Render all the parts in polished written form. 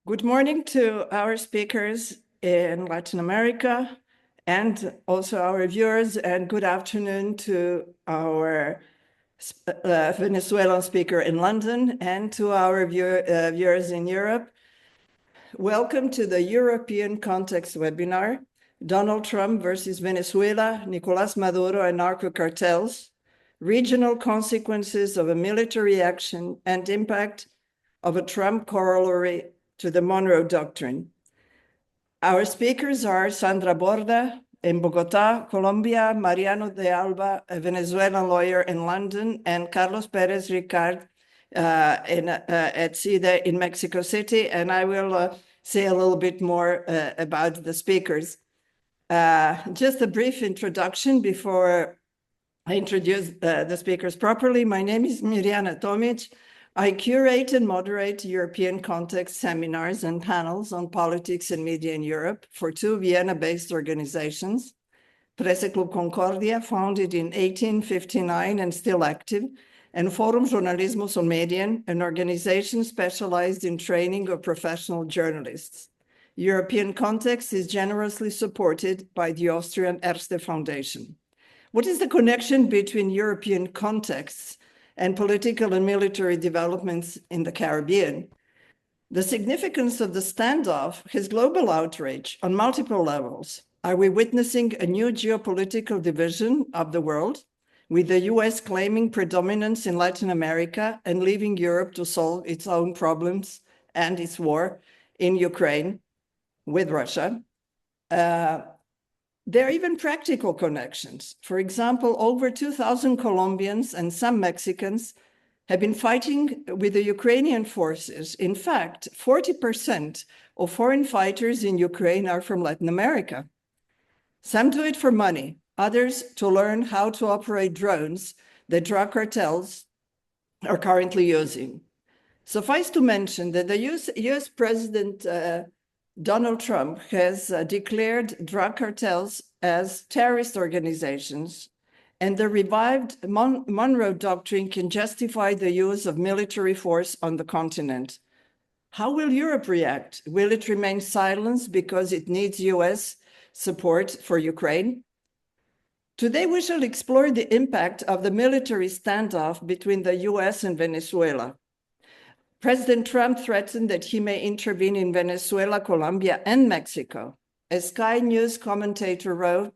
Good morning to our speakers in Latin America and also our viewers, and good afternoon to our Venezuelan speaker in London and to our viewers in Europe. Welcome to the European Context webinar, Donald Trump versus Venezuela, Nicolás Maduro and narco-cartels, regional consequences of a military action and impact of a Trump corollary to the Monroe Doctrine. Our speakers are Sandra Borda in Bogotá, Colombia, Mariano de Alba, a Venezuelan lawyer in London, and Carlos Pérez Ricart at CIDE in Mexico City. And I will say a little bit more about the speakers. Just a brief introduction before I introduce the speakers properly. My name is Mirjana Tomic. I curate and moderate European context seminars and panels on politics and media in Europe for two Vienna-based organizations, Presse Club Concordia, founded in 1859 and still active, and Forum Jornalismo sul Medien, an organization specialized in training of professional journalists. European Context is generously supported by the Austrian Erste Foundation. What is the connection between European contexts and political and military developments in the Caribbean? The significance of the standoff has global outrage on multiple levels. Are we witnessing a new geopolitical division of the world, with the US claiming predominance in Latin America and leaving Europe to solve its own problems and its war in Ukraine with Russia? There are even practical connections. For example, over 2,000 Colombians and some Mexicans have been fighting with the Ukrainian forces. In fact, 40% of foreign fighters in Ukraine are from Latin America. Some do it for money, others to learn how to operate drones that drug cartels are currently using. Suffice to mention that the US President Donald Trump has declared drug cartels as terrorist organizations, and the revived Monroe Doctrine can justify the use of military force on the continent. How will Europe react? Will it remain silent because it needs US support for Ukraine? Today, we shall explore the impact of the military standoff between the US and Venezuela. President Trump threatened that he may intervene in Venezuela, Colombia, and Mexico. As Sky News commentator wrote,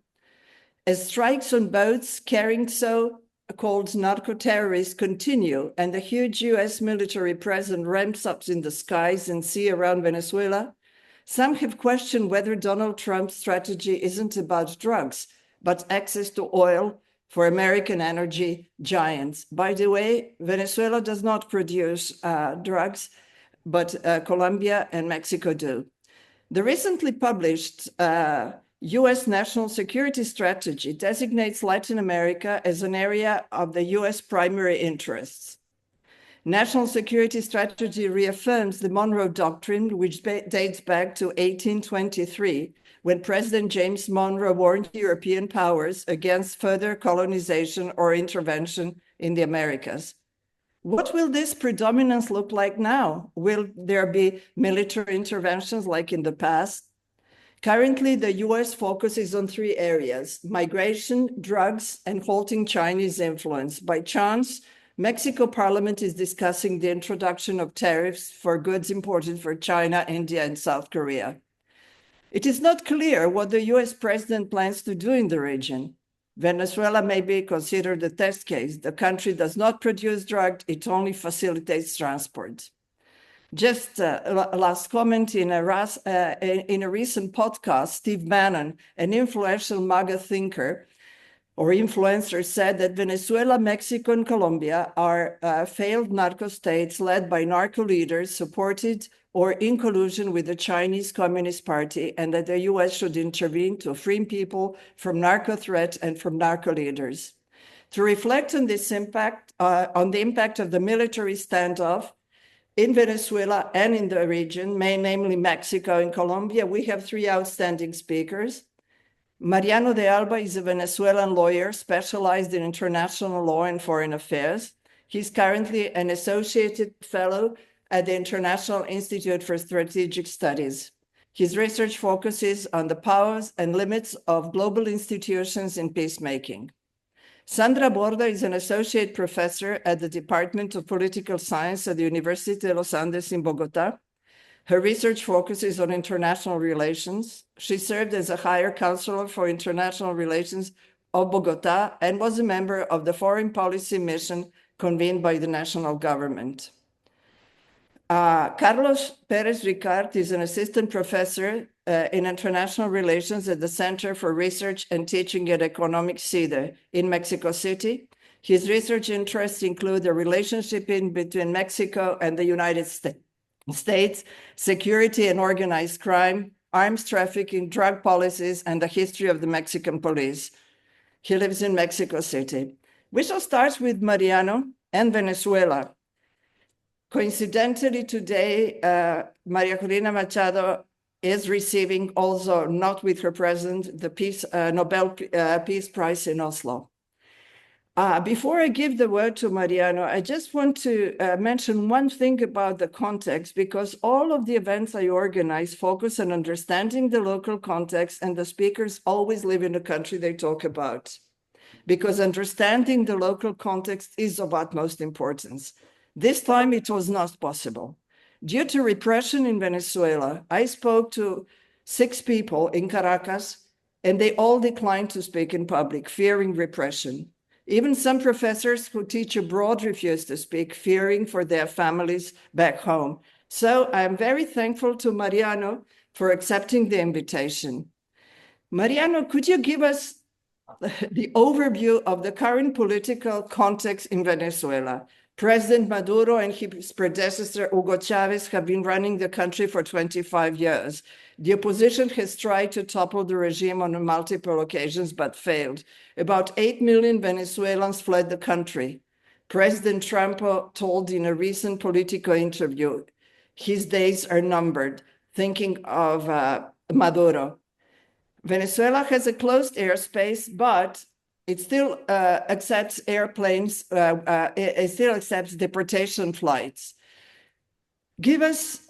as strikes on boats carrying so-called narco-terrorists continue and the huge US military presence ramps up in the skies and sea around Venezuela, some have questioned whether Donald Trump's strategy isn't about drugs, but access to oil for American energy giants. By the way, Venezuela does not produce drugs, but Colombia and Mexico do. The recently published US National Security Strategy designates Latin America as an area of the US primary interests. National Security Strategy reaffirms the Monroe Doctrine, which dates back to 1823, when President James Monroe warned European powers against further colonization or intervention in the Americas. What will this predominance look like now? Will there be military interventions like in the past? Currently, the US focuses on three areas: migration, drugs, and halting Chinese influence. By chance, Mexico Parliament is discussing the introduction of tariffs for goods imported from China, India, and South Korea. It is not clear what the US president plans to do in the region. Venezuela may be considered a test case. The country does not produce drugs, it only facilitates transport. Just a last comment, in a recent podcast, Steve Bannon, an influential MAGA thinker or influencer, said that Venezuela, Mexico, and Colombia are failed narco states led by narco leaders supported or in collusion with the Chinese Communist Party, and that the US should intervene to free people from narco threat and from narco leaders. To reflect on this impact, on the impact of the military standoff in Venezuela and in the region, namely Mexico and Colombia, we have three outstanding speakers. Mariano de Alba is a Venezuelan lawyer specialized in international law and foreign affairs. He's currently an associated fellow at the International Institute for Strategic Studies. His research focuses on the powers and limits of global institutions in peacemaking. Sandra Borda is an associate professor at the Department of Political Science at the University de los Andes in Bogota. Her research focuses on international relations. She served as a higher counselor for international relations of Bogota and was a member of the foreign policy mission convened by the national government. Carlos Pérez Ricart is an assistant professor in international relations at the Center for Research and Teaching at Economic CIDE in Mexico City. His research interests include the relationship between Mexico and the United States, security and organized crime, arms trafficking, drug policies, and the history of the Mexican police. He lives in Mexico City. We shall start with Mariano and Venezuela. Coincidentally, today, Maria Corina Machado is receiving, also not with her present, the Nobel Peace Prize in Oslo. Before I give the word to Mariano, I just want to mention one thing about the context, because all of the events I organize focus on understanding the local context, and the speakers always live in the country they talk about, because understanding the local context is of utmost importance. This time it was not possible. Due to repression in Venezuela, I spoke to 6 people in Caracas, and they all declined to speak in public, fearing repression. Even some professors who teach abroad refused to speak, fearing for their families back home. So I'm very thankful to Mariano for accepting the invitation. Mariano, could you give us the overview of the current political context in Venezuela? President Maduro and his predecessor, Hugo Chavez, have been running the country for 25 years. The opposition has tried to topple the regime on multiple occasions, but failed. About 8 million Venezuelans fled the country. President Trump told in a recent Politico interview, his days are numbered, thinking of Maduro. Venezuela has a closed airspace, but it still accepts airplanes, it still accepts deportation flights. Give us,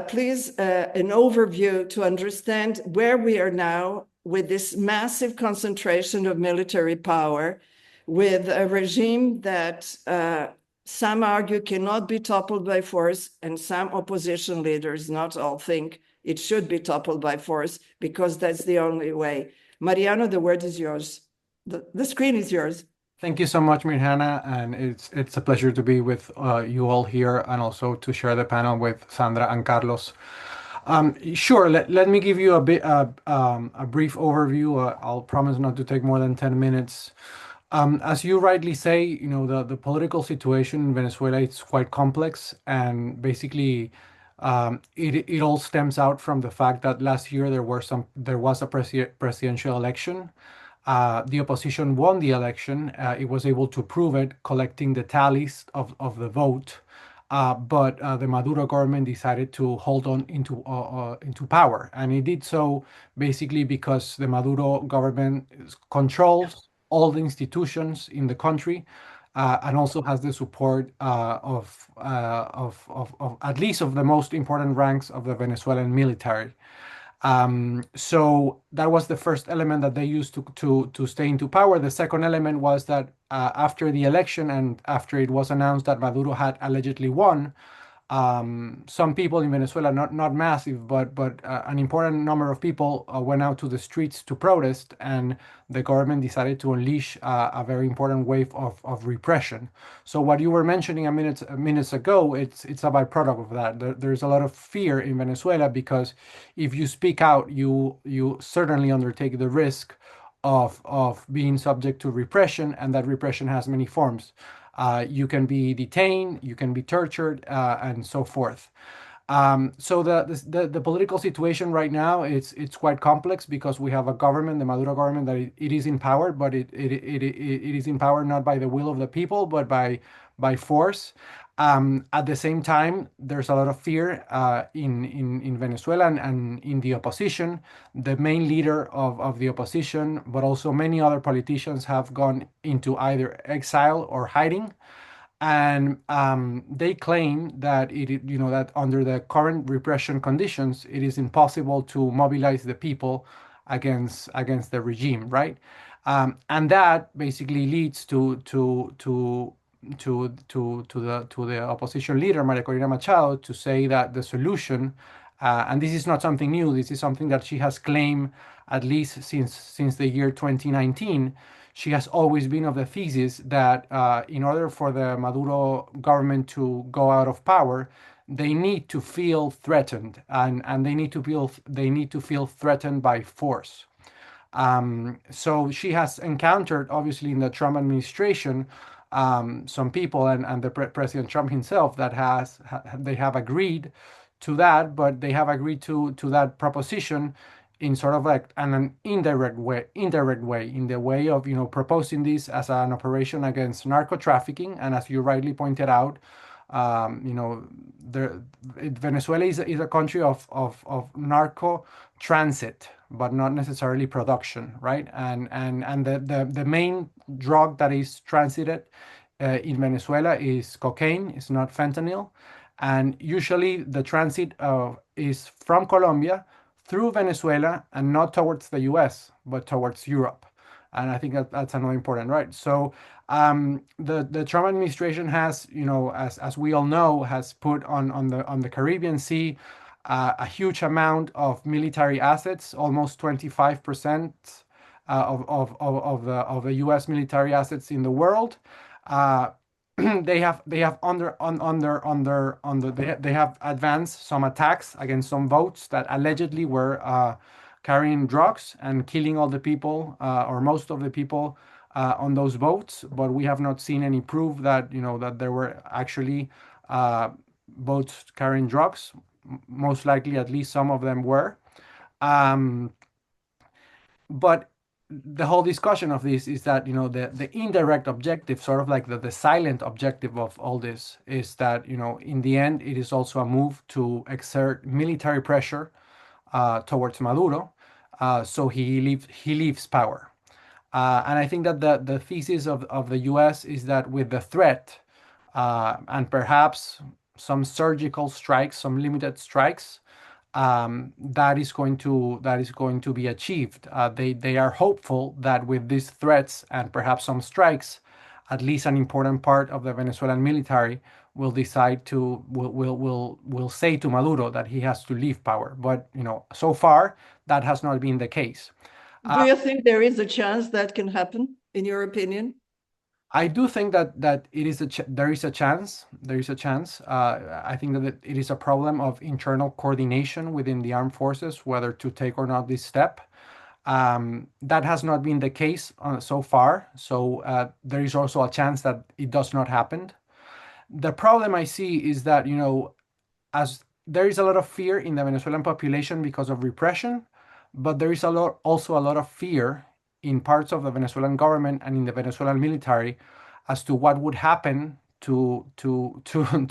please, an overview to understand where we are now with this massive concentration of military power, with a regime that some argue cannot be toppled by force, and some opposition leaders, not all, think it should be toppled by force because that's the only way. Mariano, the word is yours. The screen is yours. Thank you so much, Mirjana, and it's a pleasure to be with you all here, and also to share the panel with Sandra and Carlos. Sure, let me give you a brief overview. I'll promise not to take more than 10 minutes. As you rightly say, you know, the political situation in Venezuela is quite complex, and basically it all stems out from the fact that last year there was a presidential election. The opposition won the election. It was able to prove it, collecting the tallies of the vote. But the Maduro government decided to hold on into power, and it did so basically because the Maduro government controls all the institutions in the country, and also has the support of at least of the most important ranks of the Venezuelan military. So that was the first element that they used to stay into power. The second element was that after the election and after it was announced that Maduro had allegedly won, some people in Venezuela, not massive, but an important number of people went out to the streets to protest, and the government decided to unleash a very important wave of repression. So what you were mentioning minutes ago, it's a byproduct of that. There's a lot of fear in Venezuela because if you speak out, you certainly undertake the risk of being subject to repression, and that repression has many forms. You can be detained, you can be tortured, and so forth. So the political situation right now it's quite complex because we have a government, the Maduro government, that it is in power, but it is in power not by the will of the people, but by force. At the same time, there's a lot of fear in Venezuela and in the opposition. The main leader of the opposition, but also many other politicians, have gone into either exile or hiding. And they claim that that under the current repression conditions, it is impossible to mobilize the people against the regime, right? And that basically leads to the opposition leader Maria Corina Machado to say that the solution, and this is not something new, this is something that she has claimed at least since the year 2019. She has always been of the thesis that in order for the Maduro government to go out of power, they need to feel threatened, and they need to feel threatened by force. So she has encountered, obviously, in the Trump administration, some people and the President Trump himself they have agreed to that, but they have agreed to that proposition in sort of like an indirect way, in the way of proposing this as an operation against narco trafficking. And as you rightly pointed out, Venezuela is a country of narco transit, but not necessarily production, right? And the main drug that is transited in Venezuela is cocaine. It's not fentanyl, and usually the transit is from Colombia through Venezuela and not towards the U.S. but towards Europe. And I think that's another important, right? So the Trump administration has, as we all know, has put on the Caribbean Sea a huge amount of military assets, almost 25% of the U.S. military assets in the world. Uh, they have advanced some attacks against some boats that allegedly were carrying drugs and killing all the people, or most of the people on those boats. But we have not seen any proof that that there were actually boats carrying drugs. Most likely, at least some of them were. Um, but the whole discussion of this is that the indirect objective, sort of like the silent objective of all this, is that in the end it is also a move to exert military pressure towards Maduro, so he leaves power. And I think that the thesis of the U.S. is that with the threat, and perhaps some surgical strikes, some limited strikes, that is going to be achieved. They are hopeful that with these threats and perhaps some strikes, at least an important part of the Venezuelan military will say to Maduro that he has to leave power. But so far that has not been the case. Do you think there is a chance that can happen, in your opinion? I do think that there is a chance. There is a chance. I think that it is a problem of internal coordination within the armed forces, whether to take or not this step. That has not been the case so far. So there is also a chance that it does not happen. The problem I see is that as there is a lot of fear in the Venezuelan population because of repression, but there is also a lot of fear in parts of the Venezuelan government and in the Venezuelan military as to what would happen to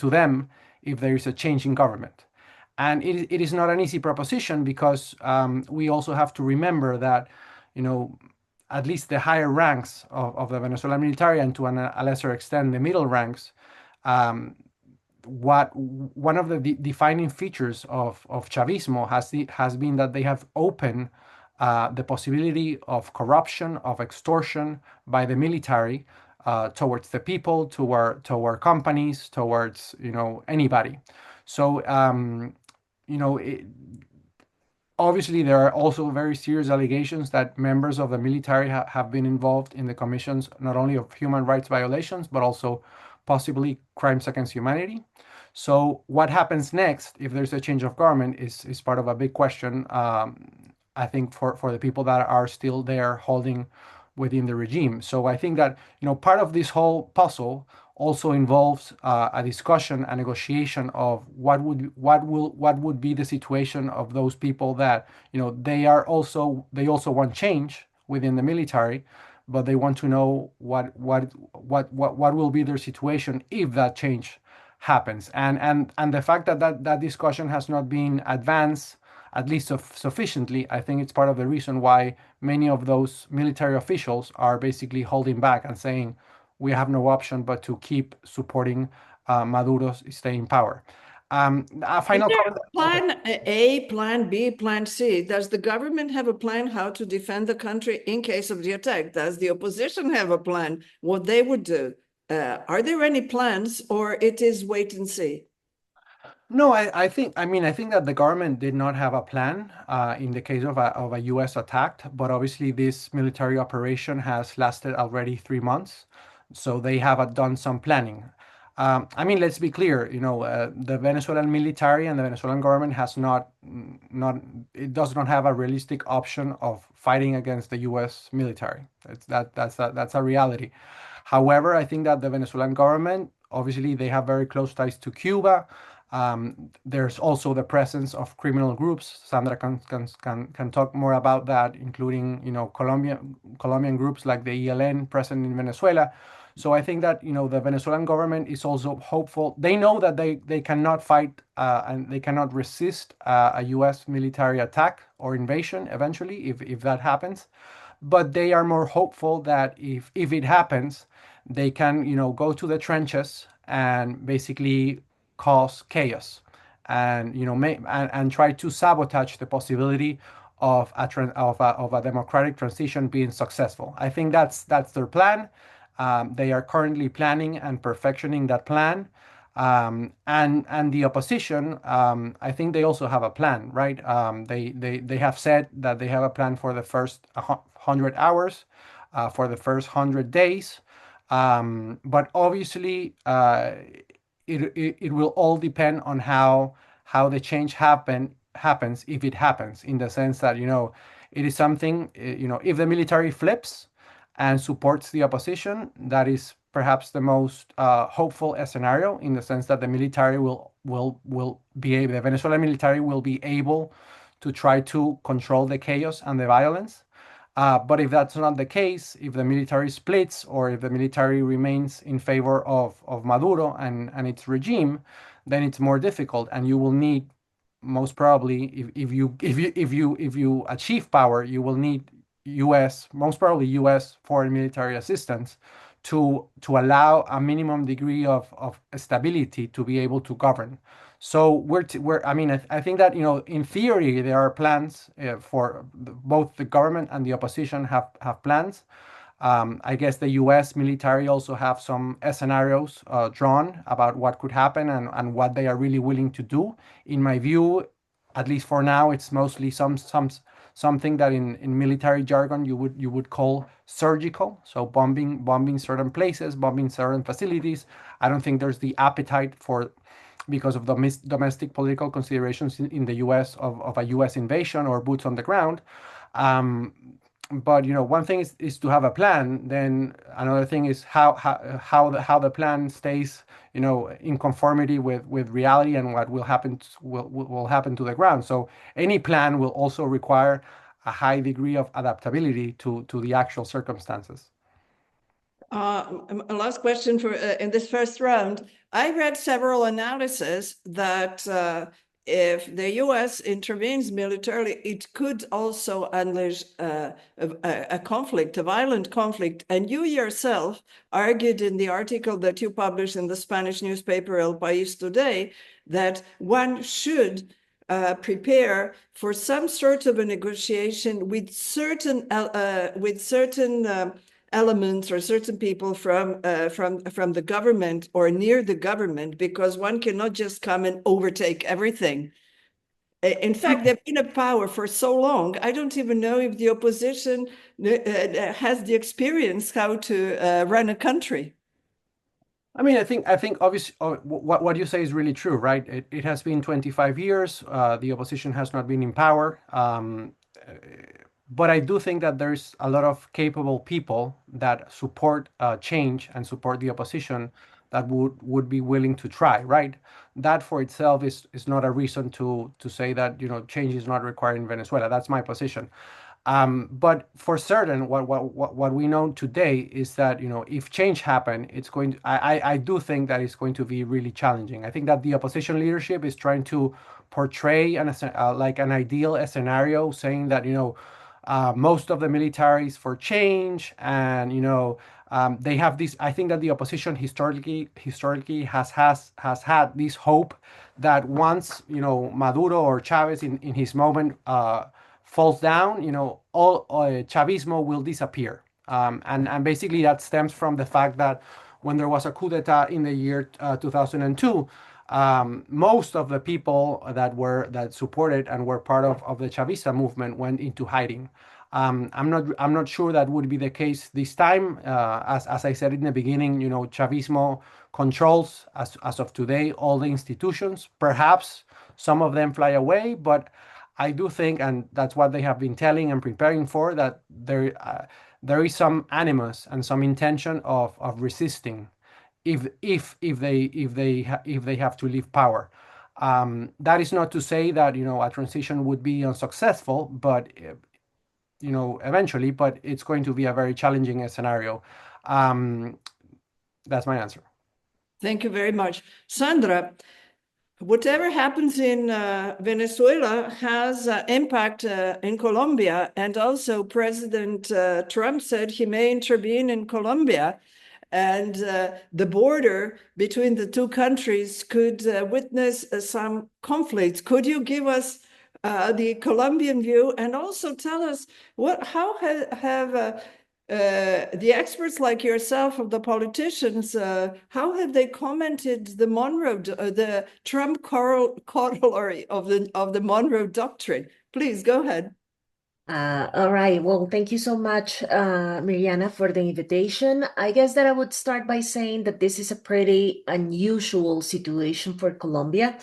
them if there is a change in government. And it is not an easy proposition because we also have to remember that, at least the higher ranks of the Venezuelan military, and to a lesser extent the middle ranks, one of the defining features of Chavismo has been that they have opened the possibility of corruption, of extortion by the military towards the people, toward companies, towards anybody. So obviously there are also very serious allegations that members of the military have been involved in the commissions not only of human rights violations but also possibly crimes against humanity. So what happens next if there's a change of government is part of a big question, I think, for the people that are still there holding within the regime. So I think that part of this whole puzzle also involves a discussion, a negotiation of what would be the situation of those people that they also want change within the military, but they want to know what will be their situation if that change happens. And the fact that discussion has not been advanced at least sufficiently, I think it's part of the reason why many of those military officials are basically holding back and saying, we have no option but to keep supporting Maduro's stay in power. A Is final there comment. a plan A, plan B, plan C? Does the government have a plan how to defend the country in case of the attack? Does the opposition have a plan, what they would do? Are there any plans, or it is wait and see? No, I think that the government did not have a plan in the case of a US attack, but obviously this military operation has lasted already 3 months, so they have done some planning. I mean, let's be clear, the Venezuelan military and the Venezuelan government has it does not have a realistic option of fighting against the US military. That's a reality. However, I think that the Venezuelan government, obviously, they have very close ties to Cuba. There's also the presence of criminal groups. Sandra can talk more about that, including Colombian groups like the ELN present in Venezuela. So I think that the Venezuelan government is also hopeful. They know that they cannot fight and they cannot resist a U.S. military attack or invasion eventually if that happens. But they are more hopeful that if it happens, they can go to the trenches and basically cause chaos and and try to sabotage the possibility of a democratic transition being successful. I think that's their plan. They are currently planning and perfectioning that plan. And the opposition, I think they also have a plan, right? They have said that they have a plan for the first 100 hours, for the first 100 days. But obviously, it will all depend on how the change happens if it happens, in the sense that it is something, if the military flips and supports the opposition, that is perhaps the most hopeful scenario, in the sense that the military the Venezuelan military will be able to try to control the chaos and the violence. But if that's not the case, if the military splits or if the military remains in favor of Maduro and its regime, then it's more difficult, and you will need, most probably, if you achieve power, you will need most probably U.S. foreign military assistance to allow a minimum degree of stability to be able to govern. So I mean, I think that in theory there are plans for both the government and the opposition have plans. I guess the U.S. military also have some scenarios drawn about what could happen and what they are really willing to do. In my view, at least for now, it's mostly something that in military jargon you would call surgical. So bombing certain places, bombing certain facilities. I don't think there's the appetite because of the domestic political considerations in the U.S. of a U.S. invasion or boots on the ground. But one thing is to have a plan. Then another thing is how the plan stays in conformity with reality and what will happen to the ground. So any plan will also require a high degree of adaptability to the actual circumstances. A last question for in this first round. I read several analyses that if the U.S. intervenes militarily, it could also unleash a conflict, a violent conflict. And you yourself argued in the article that you published in the Spanish newspaper El País today that one should prepare for some sort of a negotiation with certain elements or certain people from the government or near the government, because one cannot just come and overtake everything. In fact, they've been in power for so long. I don't even know if the opposition has the experience how to run a country. I mean, I think obviously what you say is really true, right? It has been 25 years. The opposition has not been in power. But I do think that there's a lot of capable people that support change and support the opposition that would be willing to try, right? That for itself is not a reason to say that change is not required in Venezuela. That's my position. But for certain, what we know today is that if change happen, it's going to. I do think that it's going to be really challenging. I think that the opposition leadership is trying to portray like an ideal scenario, saying that most of the military is for change, and They have this. I think that the opposition historically has had this hope that once Maduro or Chavez in his moment falls down, all Chavismo will disappear. And basically that stems from the fact that when there was a coup d'état in the year 2002, most of the people that supported and were part of the Chavista movement went into hiding. I'm not sure that would be the case this time. As I said in the beginning, Chavismo controls as of today all the institutions. Perhaps some of them fly away, but I do think, and that's what they have been telling and preparing for, that there is some animus and some intention of resisting if they have to leave power. That is not to say that a transition would be unsuccessful, but eventually, but it's going to be a very challenging scenario. That's my answer. Thank you very much. Sandra, whatever happens in Venezuela has impact in Colombia, and also President Trump said he may intervene in Colombia, and the border between the two countries could witness some conflicts. Could you give us the Colombian view, and also tell us how have the experts like yourself, of the politicians, how have they commented the Trump corollary of the Monroe Doctrine? Please go ahead. All right. Well, thank you so much, Mariana, for the invitation. I guess that I would start by saying that this is a pretty unusual situation for Colombia.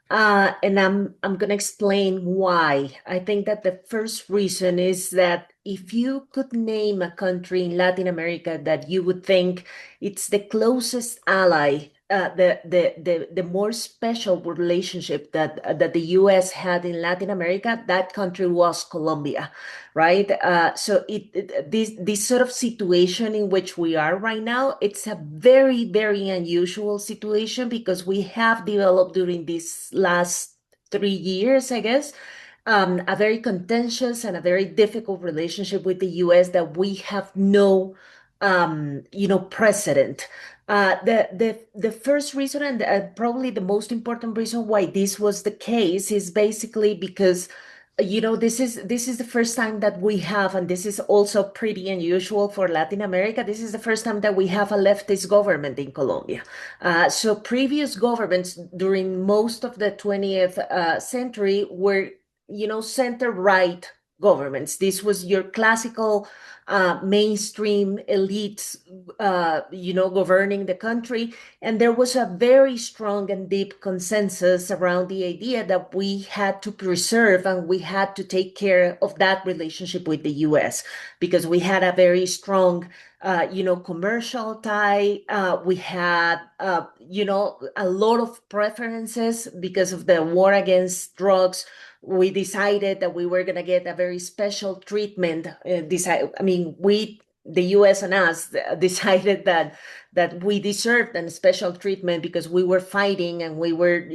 And I'm gonna explain why. I think that the first reason is that if you could name a country in Latin America that you would think it's the closest ally, the more special relationship that the U.S. had in Latin America, that country was Colombia, right? So this sort of situation in which we are right now, it's a very, very unusual situation because we have developed during these last 3 years, I guess, a very contentious and a very difficult relationship with the U.S. that we have no, precedent. The first reason, and probably the most important reason why this was the case, is basically because this is the first time that we have, and this is also pretty unusual for Latin America. This is the first time that we have a leftist government in Colombia. So previous governments during most of the 20th century were center right governments. This was your classical mainstream elites, governing the country. And there was a very strong and deep consensus around the idea that we had to preserve and we had to take care of that relationship with the US because we had a very strong commercial tie. We had, a lot of preferences because of the war against drugs. We decided that we were going to get a very special treatment. The US and us decided that we deserved a special treatment because we were fighting and we were,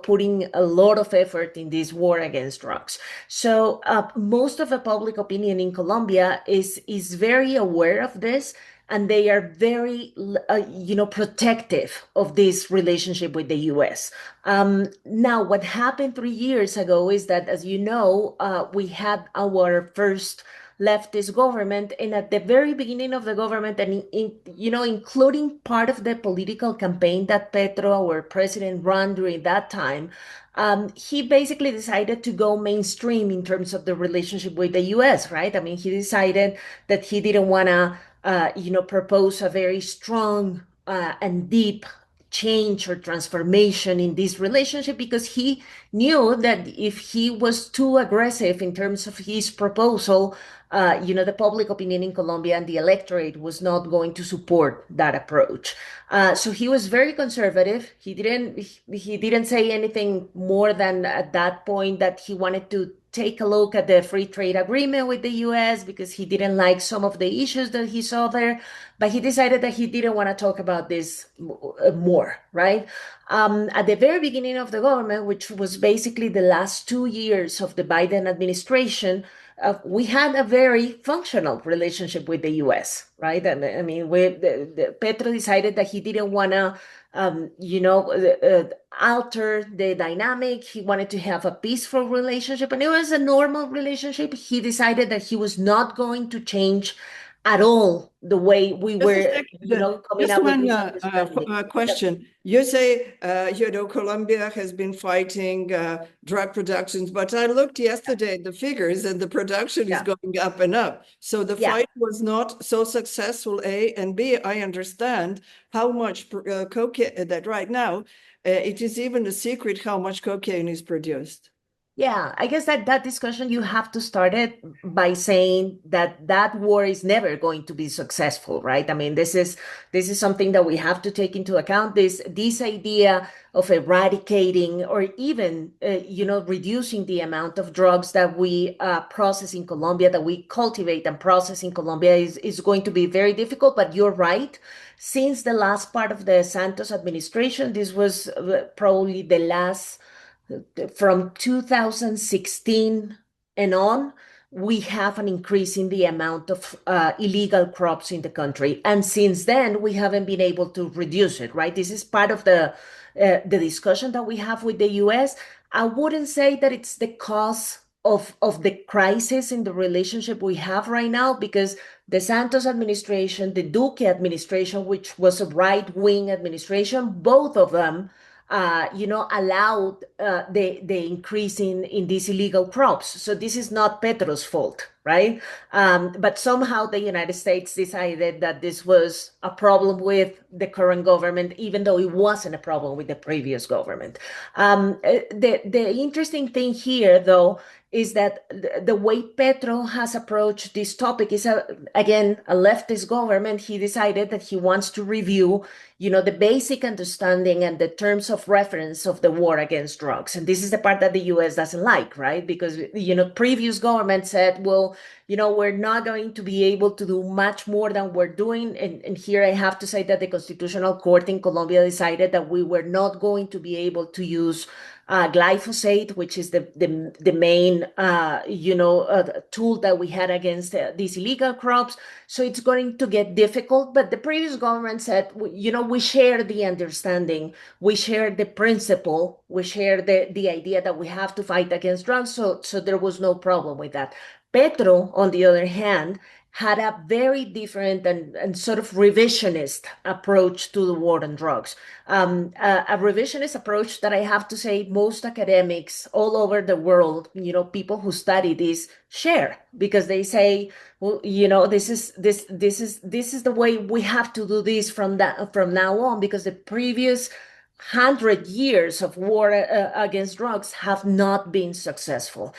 putting a lot of effort in this war against drugs. So most of the public opinion in Colombia is very aware of this, and they are very, protective of this relationship with the U.S. Now, what happened 3 years ago is that, as you know, we had our first leftist government, and at the very beginning of the government, and including part of the political campaign that Petro, our president, ran during that time, he basically decided to go mainstream in terms of the relationship with the U.S., right? I mean, he decided that he didn't want to propose a very strong and deep change or transformation in this relationship because he knew that if he was too aggressive in terms of his proposal, the public opinion in Colombia and the electorate was not going to support that approach. So he was very conservative. He didn't say anything more than at that point that he wanted to take a look at the free trade agreement with the US because he didn't like some of the issues that he saw there, but he decided that he didn't want to talk about this more, right? At the very beginning of the government, which was basically the last 2 years of the Biden administration, we had a very functional relationship with the US, right? I mean, Petro decided that he didn't want to, alter the dynamic. He wanted to have a peaceful relationship, and it was a normal relationship. He decided that he was not going to change at all the way we were, coming just up with one this question. You say, Colombia has been fighting drug productions, but I looked yesterday at the figures and the production is going up and up. So the fight was not so successful, A, and B, I understand how much cocaine that right now, it is even a secret how much cocaine is produced. Yeah, I guess that discussion, you have to start it by saying that war is never going to be successful, right? I mean, this is something that we have to take into account. This idea of eradicating or even reducing the amount of drugs that we process in Colombia, that we cultivate and process in Colombia is going to be very difficult. But you're right. Since the last part of the Santos administration, this was probably the last. From 2016 and on, we have an increase in the amount of illegal crops in the country. And since then, we haven't been able to reduce it, right? This is part of the discussion that we have with the US. I wouldn't say that it's the cause of the crisis in the relationship we have right now, because the Santos administration, the Duque administration, which was a right-wing administration, both of them allowed the increase in these illegal crops. So this is not Petro's fault, right? But somehow the United States decided that this was a problem with the current government, even though it wasn't a problem with the previous government. The interesting thing here, though, is that the way Petro has approached this topic is, again, a leftist government. He decided that he wants to review, the basic understanding and the terms of reference of the war against drugs. And this is the part that the US doesn't like, right? Because, previous government said, well, we're not going to be able to do much more than we're doing. And here I have to say that the Constitutional Court in Colombia decided that we were not going to be able to use glyphosate, which is the main tool that we had against these illegal crops. So it's going to get difficult. But the previous government said, we share the understanding, we share the principle, we share the idea that we have to fight against drugs. So there was no problem with that. Petro, on the other hand, had a very different and sort of revisionist approach to the war on drugs. A revisionist approach that I have to say most academics all over the world, people who study this, share, because they say, well, this is the way we have to do this from now on, because the previous 100 years of war against drugs have not been successul.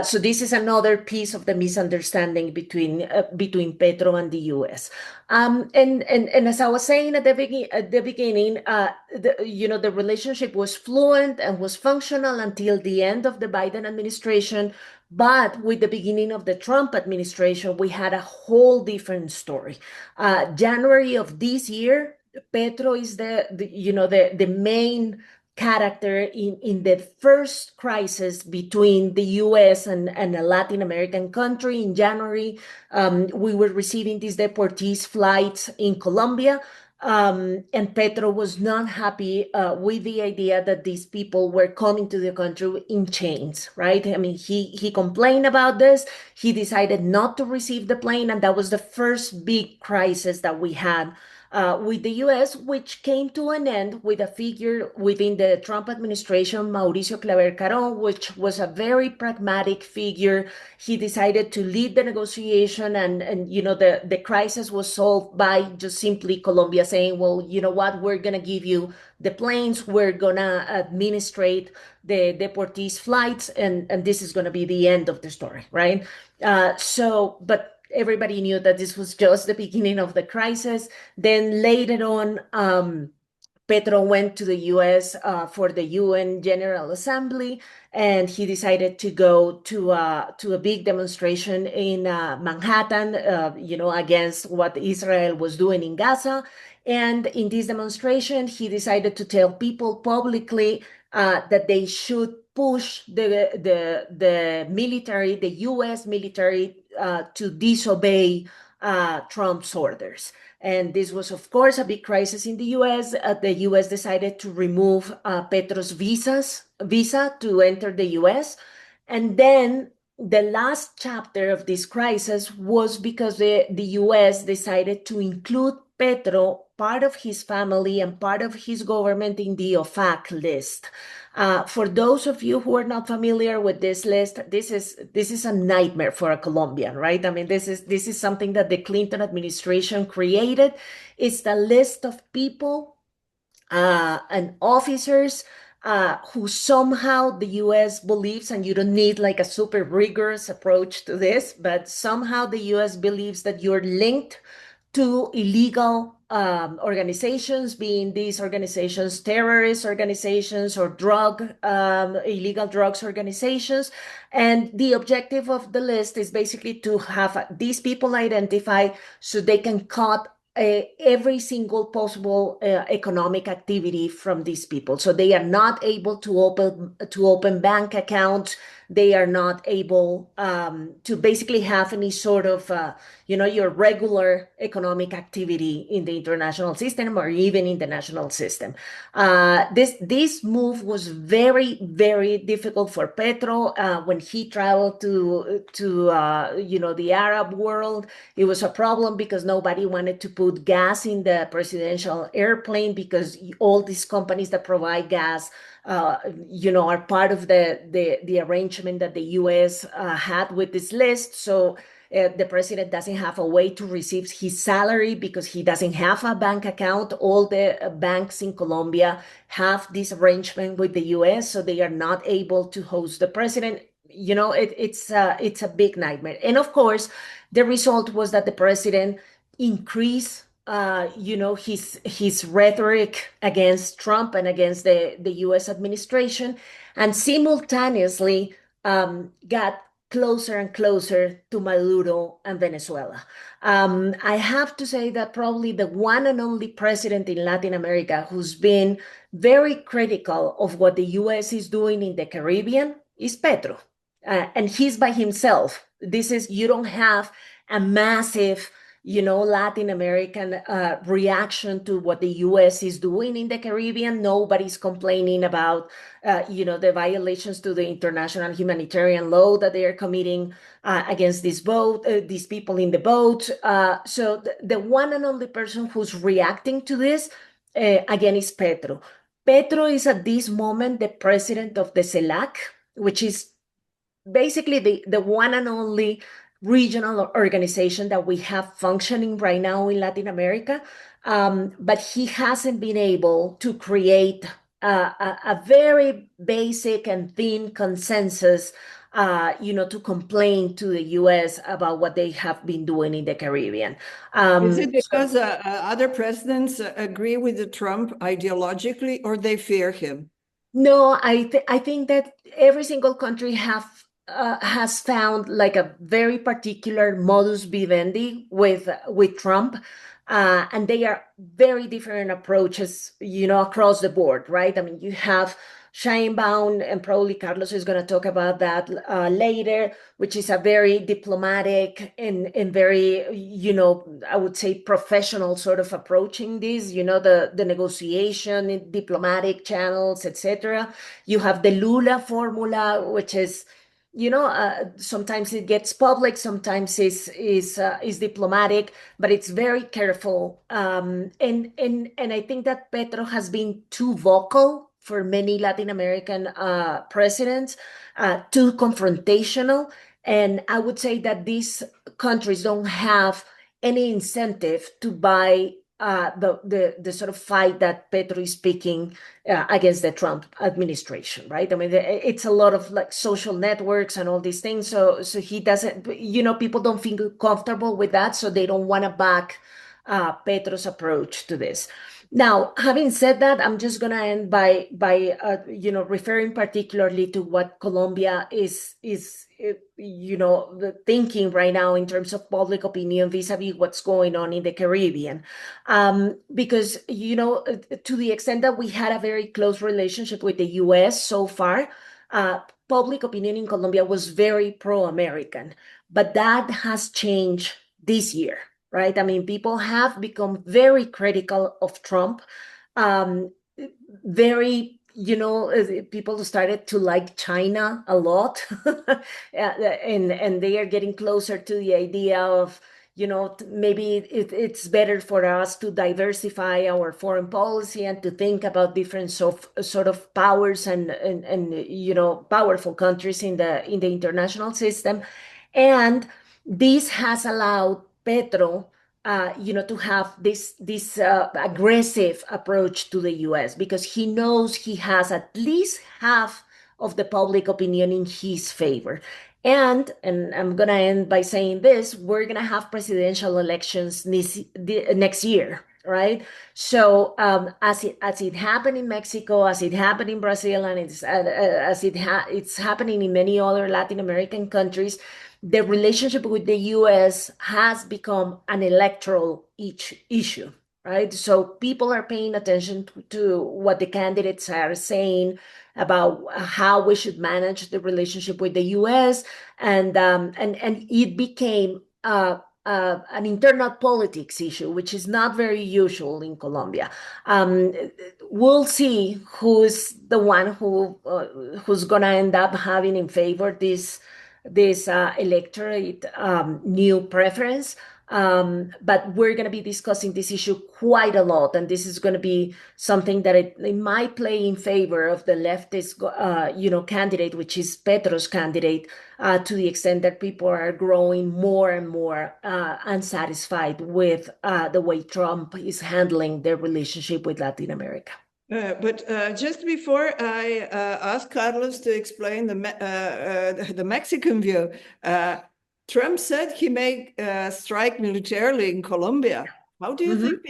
So this is another piece of the misunderstanding between Petro and the US. And as I was saying at the beginning, the relationship was fluent and was functional until the end of the Biden administration. But with the beginning of the Trump administration, we had a whole different story. January of this year, Petro is the main character in the first crisis between the US and a Latin American country. In January, we were receiving these deportees flights in Colombia. And Petro was not happy with the idea that these people were coming to the country in chains, right? I mean, he complained about this. He decided not to receive the plane, and that was the first big crisis that we had with the US, which came to an end with a figure within the Trump administration, Mauricio Claver Caron, which was a very pragmatic figure. He decided to lead the negotiation, and the crisis was solved by just simply Colombia saying, well, you know what, we're going to give you the planes, we're going to administrate the deportees flights, and this is going to be the end of the story, right? But everybody knew that this was just the beginning of the crisis. Then later on, Petro went to the US for the UN General Assembly, and he decided to go to a big demonstration in Manhattan, against what Israel was doing in Gaza. And in this demonstration, he decided to tell people publicly that they should push the military, the US military, to disobey Trump's orders. And this was, of course, a big crisis in the US. The US decided to remove Petro's visa to enter the US. And then the last chapter of this crisis was because the US decided to include Petro, part of his family and part of his government, in the OFAC list. For those of you who are not familiar with this list, this is a nightmare for a Colombian, right? I mean, this is something that the Clinton administration created. It's the list of people and officers who somehow the US believes, and you don't need like a super rigorous approach to this, but somehow the US believes that you're linked to illegal organizations, being these organizations terrorist organizations or illegal drugs organizations. And the objective of the list is basically to have these people identified so they can cut every single possible economic activity from these people. So they are not able to open bank accounts. They are not able to basically have any sort of, your regular economic activity in the international system or even in the national system. This move was very, very difficult for Petro when he traveled to the Arab world. It was a problem because nobody wanted to put gas in the presidential airplane because all these companies that provide gas are part of the arrangement that the US had with this list. So the president doesn't have a way to receive his salary because he doesn't have a bank account. All the banks in Colombia have this arrangement with the US, so they are not able to host the president. It's a big nightmare. And of course, the result was that the president increased his rhetoric against Trump and against the US administration, and simultaneously got closer and closer to Maduro and Venezuela. I have to say that probably the one and only president in Latin America who's been very critical of what the US is doing in the Caribbean is Petro. And he's by himself. You don't have a massive Latin American reaction to what the US is doing in the Caribbean. Nobody's complaining about, the violations to the international humanitarian law that they are committing against these people in the boat. So the one and only person who's reacting to this, again, is Petro. Petro is at this moment the president of the CELAC, which is basically the one and only regional organization that we have functioning right now in Latin America. But he hasn't been able to create a very basic and thin consensus, to complain to the US about what they have been doing in the Caribbean. Is it because other presidents agree with Trump ideologically, or they fear him? No, I think that every single country has found like a very particular modus vivendi with Trump, and they are very different approaches, across the board, right? I mean, you have Sheinbaum, and probably Carlos is going to talk about that later, which is a very diplomatic and very, I would say professional sort of approaching this, the negotiation, diplomatic channels, etc. You have the Lula formula, which is, sometimes it gets public, sometimes is diplomatic, but it's very careful. And I think that Petro has been too vocal for many Latin American presidents, too confrontational. And I would say that these countries don't have any incentive to buy the sort of fight that Petro is speaking against the Trump administration, right? I mean, it's a lot of like social networks and all these things. So he doesn't, people don't feel comfortable with that, so they don't want to back Petro's approach to this. Now, having said that, I'm just going to end by referring particularly to what Colombia is thinking right now in terms of public opinion vis-a-vis what's going on in the Caribbean. Because, to the extent that we had a very close relationship with the US so far, public opinion in Colombia was very pro-American, but that has changed this year, right? I mean, people have become very critical of Trump. Um, People started to like China a lot, and they are getting closer to the idea of, maybe it's better for us to diversify our foreign policy and to think about different sort of powers and powerful countries in the international system. And this has allowed Petro, to have this aggressive approach to the U.S. because he knows he has at least half of the public opinion in his favor. And I'm gonna end by saying this: we're gonna have presidential elections next year, right? So as it happened in Mexico, as it happened in Brazil, and it's happening in many other Latin American countries, the relationship with the US has become an electoral issue, right? So people are paying attention to what the candidates are saying about how we should manage the relationship with the US, and it became an internal politics issue, which is not very usual in Colombia. Um, we'll see who's the one who's gonna end up having in favor this electorate new preference. But we're going to be discussing this issue quite a lot, and this is going to be something that it might play in favor of the leftist, candidate, which is Petro's candidate, to the extent that people are growing more and more unsatisfied with the way Trump is handling their relationship with Latin America. But just before I ask Carlos to explain the Mexican view, Trump said he may strike militarily in Colombia. How do you think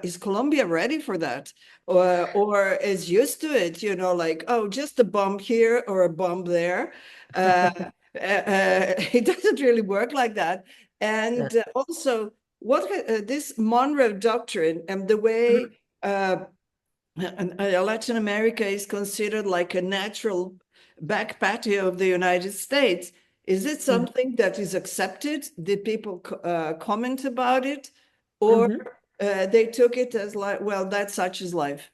is Colombia ready for that, or is used to it? Like, oh, just a bomb here or a bomb there. It doesn't really work like that. And also, what this Monroe Doctrine and the way. Latin America is considered like a natural back patio of the United States. Is it something that is accepted? Did people comment about it? Or they took it as like, well, that's such is life?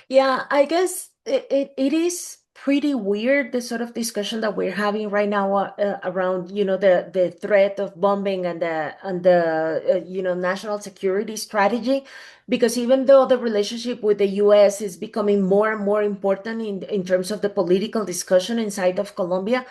Yeah, I guess it is pretty weird, the sort of discussion that we're having right now around, the threat of bombing and the national security strategy, because even though the relationship with the US is becoming more and more important in terms of the political discussion inside of Colombia,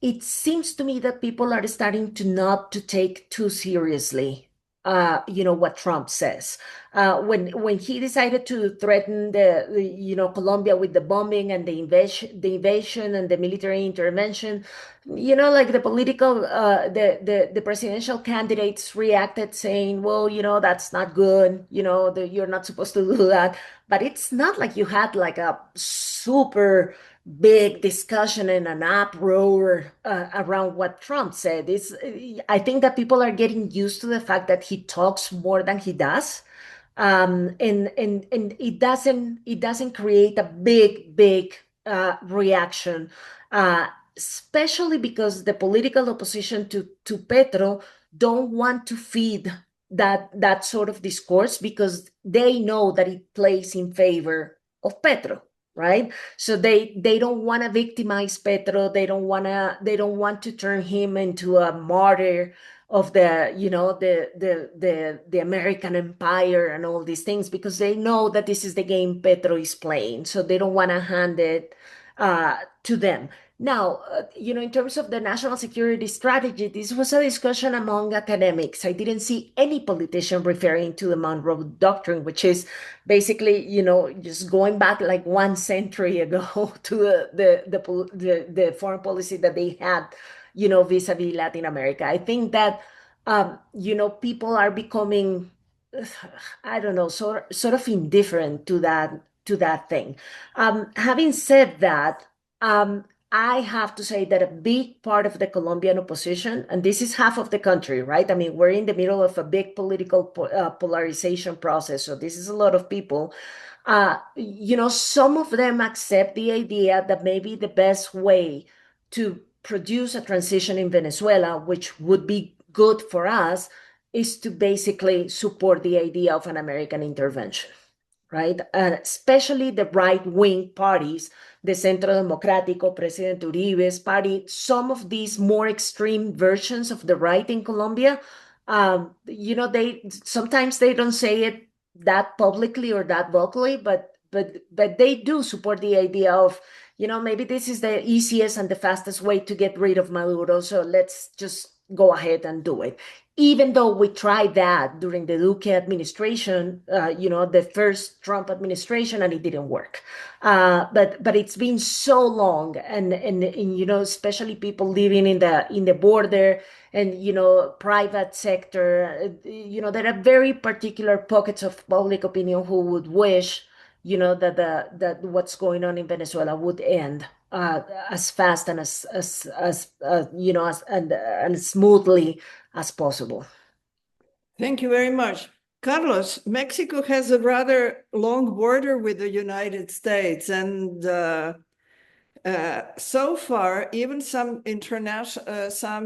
it seems to me that people are starting to not to take too seriously what Trump says. When he decided to threaten Colombia with the bombing and the invasion and the military intervention, like the political the presidential candidates reacted saying, well, that's not good, you're not supposed to do that. But it's not like you had like a super big discussion and an uproar around what Trump said. I think that people are getting used to the fact that he talks more than he does, and it doesn't create a big reaction, especially because the political opposition to Petro don't want to feed that sort of discourse because they know that it plays in favor of Petro, right? So they don't want to victimize Petro. They don't want to turn him into a martyr of the American empire and all these things, because they know that this is the game Petro is playing. So they don't want to hand it to them. Now, in terms of the national security strategy, this was a discussion among academics. I didn't see any politician referring to the Monroe Doctrine, which is basically, just going back like 1 century ago to the foreign policy that they had, vis-a-vis Latin America. I think that, people are becoming I don't know, sort of indifferent to that thing. Having said that, I have to say that a big part of the Colombian opposition, and this is half of the country, right? I mean, we're in the middle of a big political polarization process, so this is a lot of people. Some of them accept the idea that maybe the best way to produce a transition in Venezuela, which would be good for us, is to basically support the idea of an American intervention, right? Especially the right-wing parties, the Centro Democrático, President Uribe's party, some of these more extreme versions of the right in Colombia, they sometimes they don't say it that publicly or that vocally, but they do support the idea of, maybe this is the easiest and the fastest way to get rid of Maduro, so let's just go ahead and do it. Even though we tried that during the Duque administration, the first Trump administration, and it didn't work. But it's been so long, and especially people living in the border and private sector, there are very particular pockets of public opinion who would wish that what's going on in Venezuela would end as fast and as smoothly as possible. Thank you very much. Carlos, Mexico has a rather long border with the United States, and so far, even some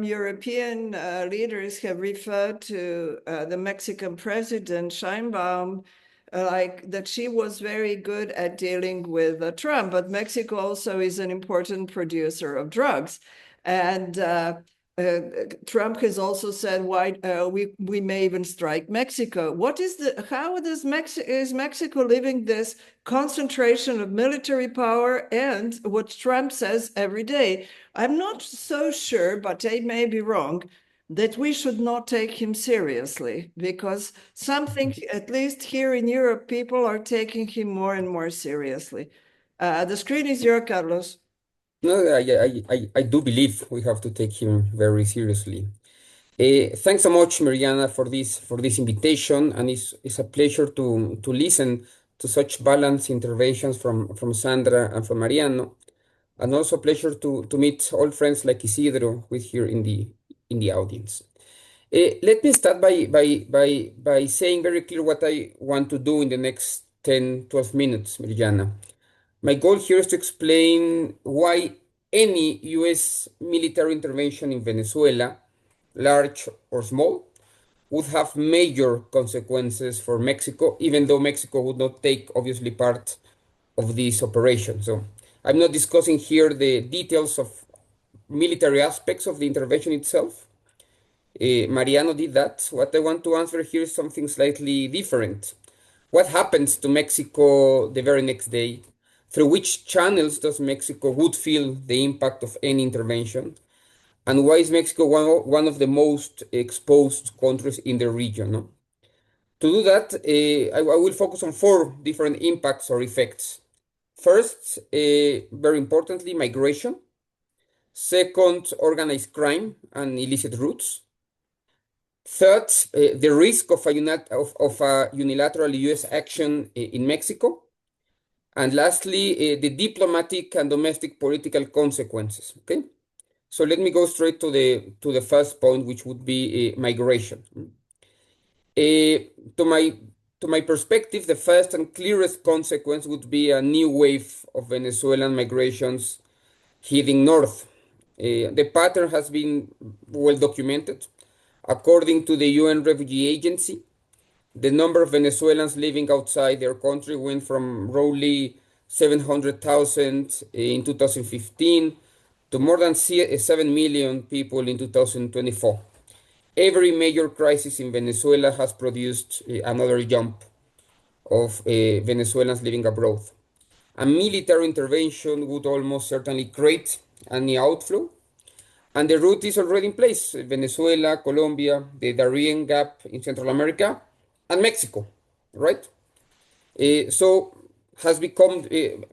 European leaders have referred to the Mexican president Sheinbaum, like that she was very good at dealing with Trump, but Mexico also is an important producer of drugs. And Trump has also said, "Why we may even strike Mexico." How is Mexico living this concentration of military power and what Trump says every day? I'm not so sure, but I may be wrong, that we should not take him seriously, because something, at least here in Europe, people are taking him more and more seriously. The screen is yours, Carlos. No, I do believe we have to take him very seriously. Thanks so much, Mariana, for this invitation, and it's a pleasure to listen to such balanced interventions from Sandra and from Mariano, and also a pleasure to meet old friends like Isidro with here in the audience. Let me start by saying very clear what I want to do in the next 10-12 minutes, Mariana. My goal here is to explain why any US military intervention in Venezuela, large or small, would have major consequences for Mexico, even though Mexico would not take, obviously, part of this operation. So I'm not discussing here the details of military aspects of the intervention itself. Mariano did that. What I want to answer here is something slightly different. What happens to Mexico the very next day? Through which channels does Mexico would feel the impact of any intervention? And why is Mexico one of the most exposed countries in the region? No? To do that, I will focus on 4 different impacts or effects. First, very importantly, migration. Second, organized crime and illicit routes. Third, the risk of a unilateral US action in Mexico. And lastly, the diplomatic and domestic political consequences. Okay, so let me go straight to the first point, which would be migration. To my perspective, the first and clearest consequence would be a new wave of Venezuelan migrations heading north. The pattern has been well documented. According to the UN Refugee Agency, the number of Venezuelans living outside their country went from roughly 700,000 in 2015 to more than 7 million people in 2024. Every major crisis in Venezuela has produced another jump of Venezuelans living abroad. A military intervention would almost certainly create any outflow, and the route is already in place: Venezuela, Colombia, the Darien Gap in Central America, and Mexico, right? So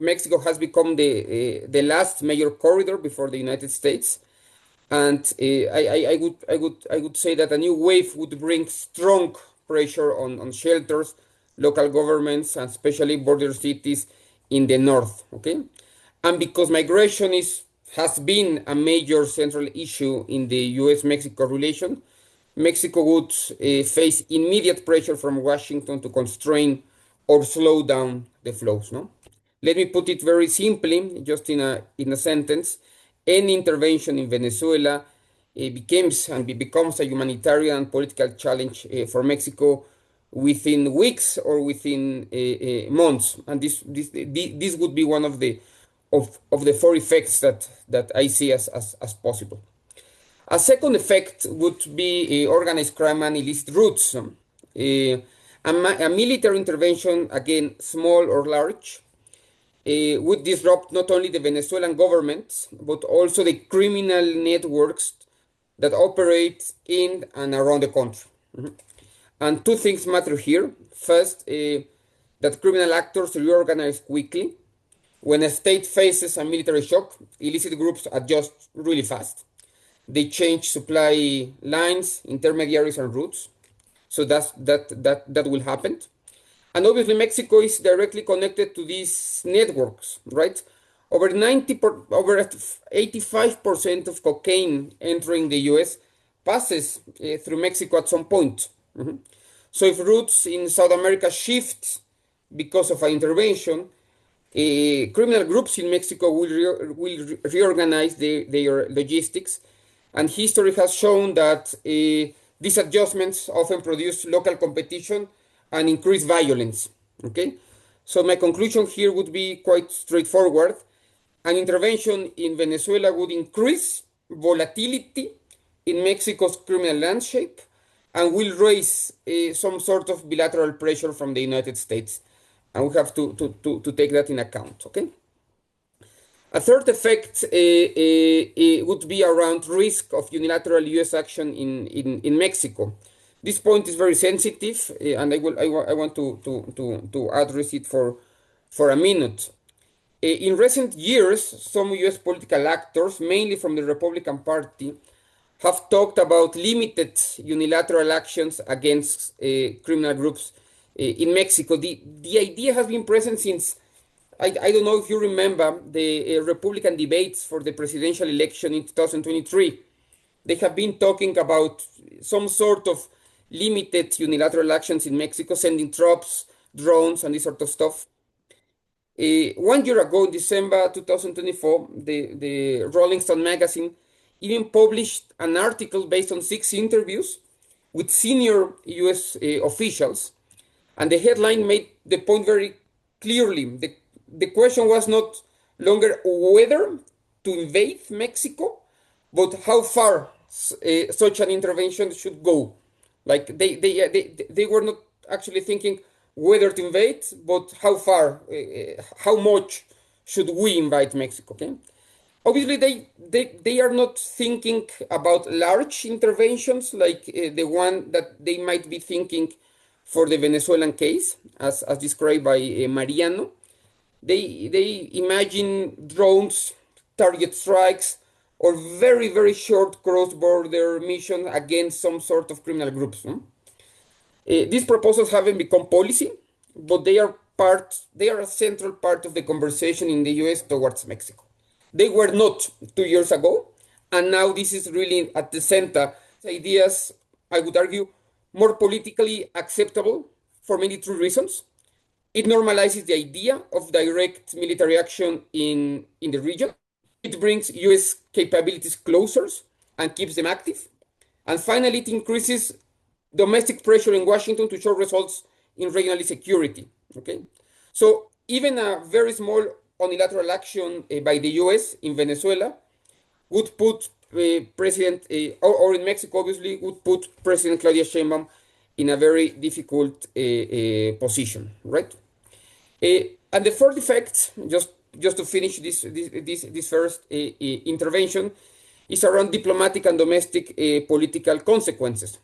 Mexico has become the last major corridor before the United States, and I would say that a new wave would bring strong pressure on shelters, local governments, and especially border cities in the north. Okay, and because migration has been a major central issue in the U.S.-Mexico relation, Mexico would face immediate pressure from Washington to constrain or slow down the flows. No, let me put it very simply, just in a sentence. Any intervention in Venezuela becomes a humanitarian and political challenge for Mexico within weeks or within months, and this would be one of the four effects that I see as possible. A second effect would be organized crime and illicit routes. A military intervention, again, small or large, would disrupt not only the Venezuelan government, but also the criminal networks that operate in and around the country. And two things matter here. First, that criminal actors reorganize quickly. When a state faces a military shock, illicit groups adjust really fast. They change supply lines, intermediaries, and routes. So that will happen. And obviously, Mexico is directly connected to these networks, right? Over 85% of cocaine entering the U.S. passes through Mexico at some point. So if routes in South America shift because of an intervention, criminal groups in Mexico will reorganize their logistics. And history has shown that these adjustments often produce local competition and increased violence. Okay, so my conclusion here would be quite straightforward. An intervention in Venezuela would increase volatility in Mexico's criminal landscape and will raise some sort of bilateral pressure from the United States. And we have to take that in account. Okay. A third effect would be around risk of unilateral U.S. action in Mexico. This point is very sensitive, and I want to address it for a minute. In recent years, some U.S. political actors, mainly from the Republican Party, have talked about limited unilateral actions against criminal groups in Mexico. The idea has been present since, I don't know if you remember, the Republican debates for the presidential election in 2023. They have been talking about some sort of limited unilateral actions in Mexico, sending troops, drones, and this sort of stuff. 1 year ago, in December 2024, the Rolling Stone magazine even published an article based on 6 interviews with senior U.S. officials, and the headline made the point very clearly. The question was not longer whether to invade Mexico, but how far such an intervention should go. Like they were not actually thinking whether to invade, but how far, how much should we invade Mexico? Okay. Obviously, they are not thinking about large interventions like the one that they might be thinking for the Venezuelan case, as described by Mariano. They imagine drones, target strikes, or very, very short cross-border mission against some sort of criminal groups. These proposals haven't become policy, but they are a central part of the conversation in the US towards Mexico. They were not 2 years ago, and now this is really at the center. Ideas, I would argue, more politically acceptable for many true reasons. It normalizes the idea of direct military action in the region. It brings US capabilities closer and keeps them active. And finally, it increases domestic pressure in Washington to show results in regional security. Okay, so even a very small unilateral action by the US in Venezuela would put President, or in Mexico, obviously, would put President Claudia Sheinbaum in a very difficult position, right? And the fourth effect, just to finish this first intervention, is around diplomatic and domestic political consequences.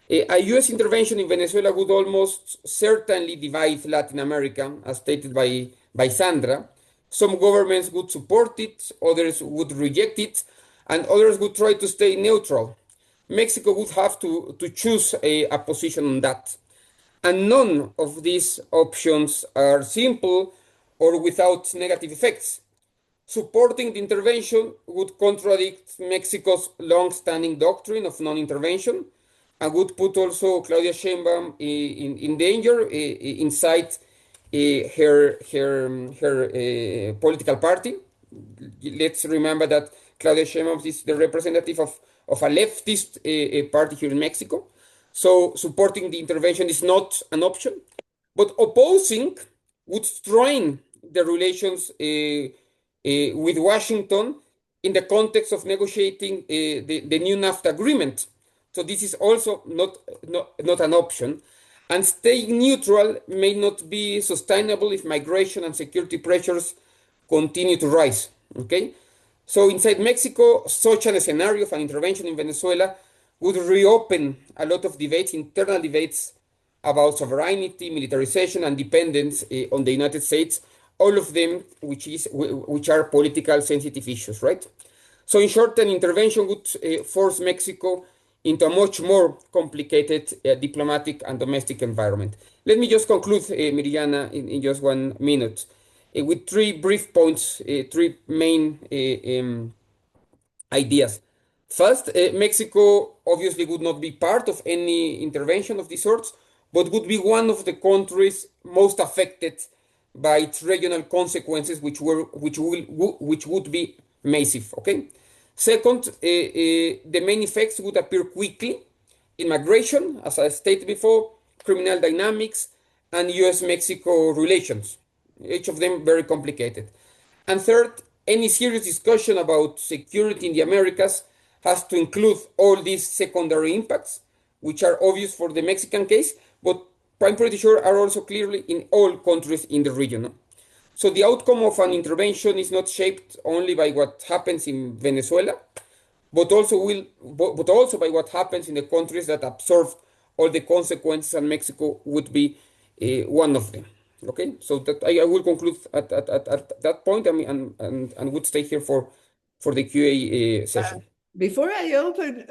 A U.S. intervention in Venezuela would almost certainly divide Latin America, as stated by Sandra. Some governments would support it, others would reject it, and others would try to stay neutral. Mexico would have to choose a position on that. And none of these options are simple or without negative effects. Supporting the intervention would contradict Mexico's long-standing doctrine of non-intervention and would put also Claudia Sheinbaum in danger inside her political party. Let's remember that Claudia Sheinbaum is the representative of a leftist party here in Mexico. So supporting the intervention is not an option, but opposing would strain the relations with Washington in the context of negotiating the new NAFTA agreement. So this is also not an option. And staying neutral may not be sustainable if migration and security pressures continue to rise. Okay? So inside Mexico, such a scenario of an intervention in Venezuela would reopen a lot of debates, internal debates about sovereignty, militarization, and dependence on the United States, all of them which are political sensitive issues, right? So in short, an intervention would force Mexico into a much more complicated diplomatic and domestic environment. Let me just conclude, Miriana, in just 1 minute, with 3 brief points, 3 main ideas. First, Mexico obviously would not be part of any intervention of these sorts, but would be one of the countries most affected by its regional consequences, which would be massive. Okay. Second, the main effects would appear quickly in migration, as I stated before, criminal dynamics, and U.S.-Mexico relations, each of them very complicated. And third, any serious discussion about security in the Americas has to include all these secondary impacts, which are obvious for the Mexican case, but I'm pretty sure are also clearly in all countries in the region. No? So the outcome of an intervention is not shaped only by what happens in Venezuela, but also by what happens in the countries that absorb all the consequences, and Mexico would be one of them. Okay, so that I will conclude at that point. I mean, and would stay here for the QA session. Before I open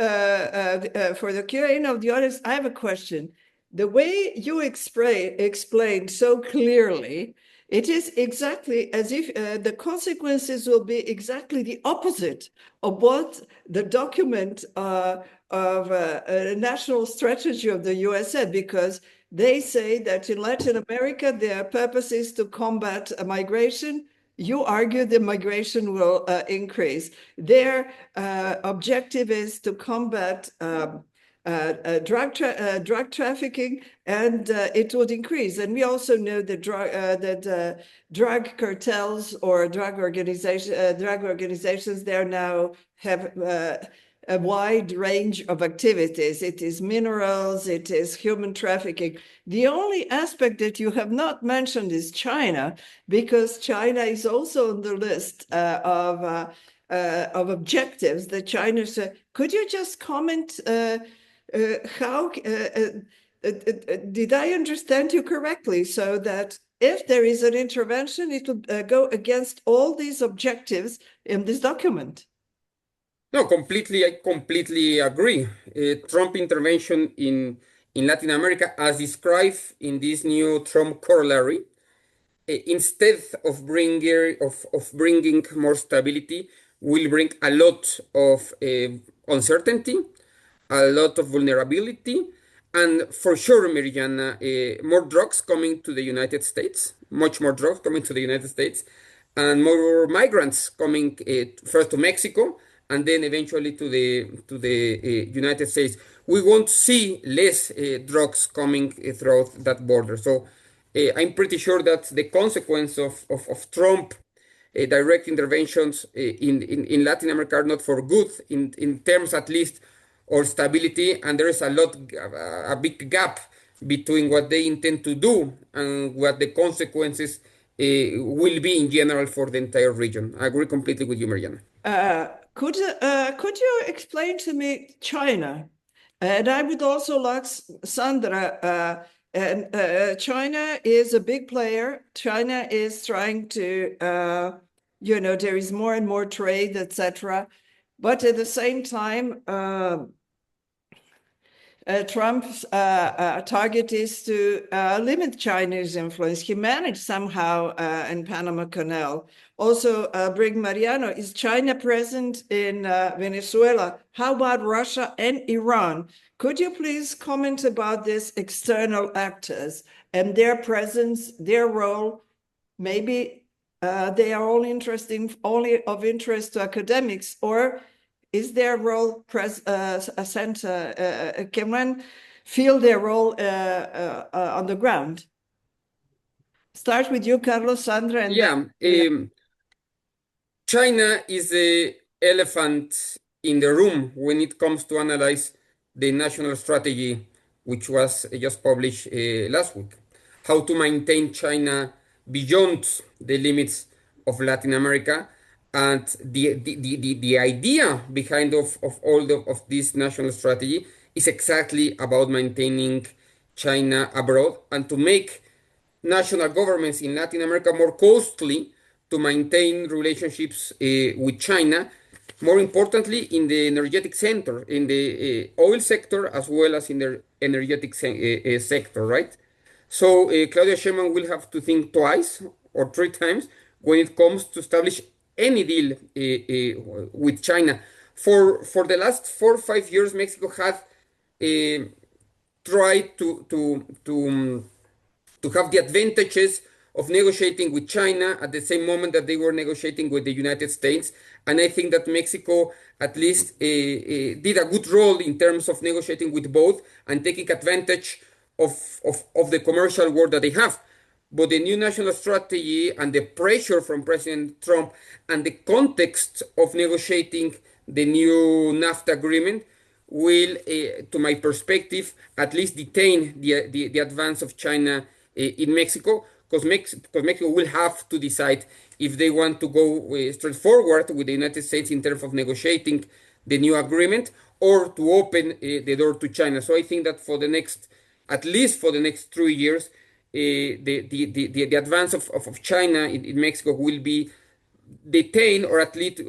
for the Q&A of the audience, I have a question. The way you explained so clearly, it is exactly as if the consequences will be exactly the opposite of what the document of a national strategy of the US said, because they say that in Latin America, their purpose is to combat migration. You argue the migration will increase. Their objective is to combat drug trafficking, and it would increase. And we also know that drug cartels or drug organizations, they now have a wide range of activities. It is minerals, it is human trafficking. The only aspect that you have not mentioned is China, because China is also on the list of objectives that China said. Could you just comment how, did I understand you correctly? So that if there is an intervention, it will go against all these objectives in this document. No, I completely agree. Trump intervention in Latin America, as described in this new Trump corollary, instead of bringing more stability, will bring a lot of uncertainty, a lot of vulnerability, and for sure, Mariana, more drugs coming to the United States, much more drugs coming to the United States, and more migrants coming first to Mexico and then eventually to the United States. We won't see less drugs coming throughout that border. So I'm pretty sure that the consequence of Trump direct interventions in Latin America are not for good in terms at least or stability, and there is a big gap between what they intend to do and what the consequences will be in general for the entire region. I agree completely with you, Mariana. Could you explain to me China? And I would also like Sandra. China is a big player. China is trying to, there is more and more trade, etc. But at the same time, Trump's target is to limit Chinese influence. He managed somehow in Panama Canal. Also, bring Mariano, is China present in Venezuela? How about Russia and Iran? Could you please comment about these external actors and their presence, their role? Maybe they are only of interest to academics, or is their role can one feel their role on the ground? Start with you, Carlos, Sandra, and then China is the elephant in the room when it comes to analyze the national strategy, which was just published last week. How to maintain China beyond the limits of Latin America. And the idea behind of this national strategy is exactly about maintaining China abroad and to make national governments in Latin America more costly to maintain relationships with China, more importantly in the energetic sector, in the oil sector as well as in the energetic sector, right? So Claudia Sheinbaum will have to think twice or three times when it comes to establish any deal with China. For the last 4 or 5 years, Mexico had tried to have the advantages of negotiating with China at the same moment that they were negotiating with the United States. And I think that Mexico at least did a good role in terms of negotiating with both and taking advantage of the commercial war that they have. But the new national strategy and the pressure from President Trump and the context of negotiating the new NAFTA agreement will, to my perspective, at least detain the advance of China in Mexico, because Mexico will have to decide if they want to go straightforward with the United States in terms of negotiating the new agreement or to open the door to China. So I think that at least for the next 3 years, the advance of China in Mexico will be detained or at least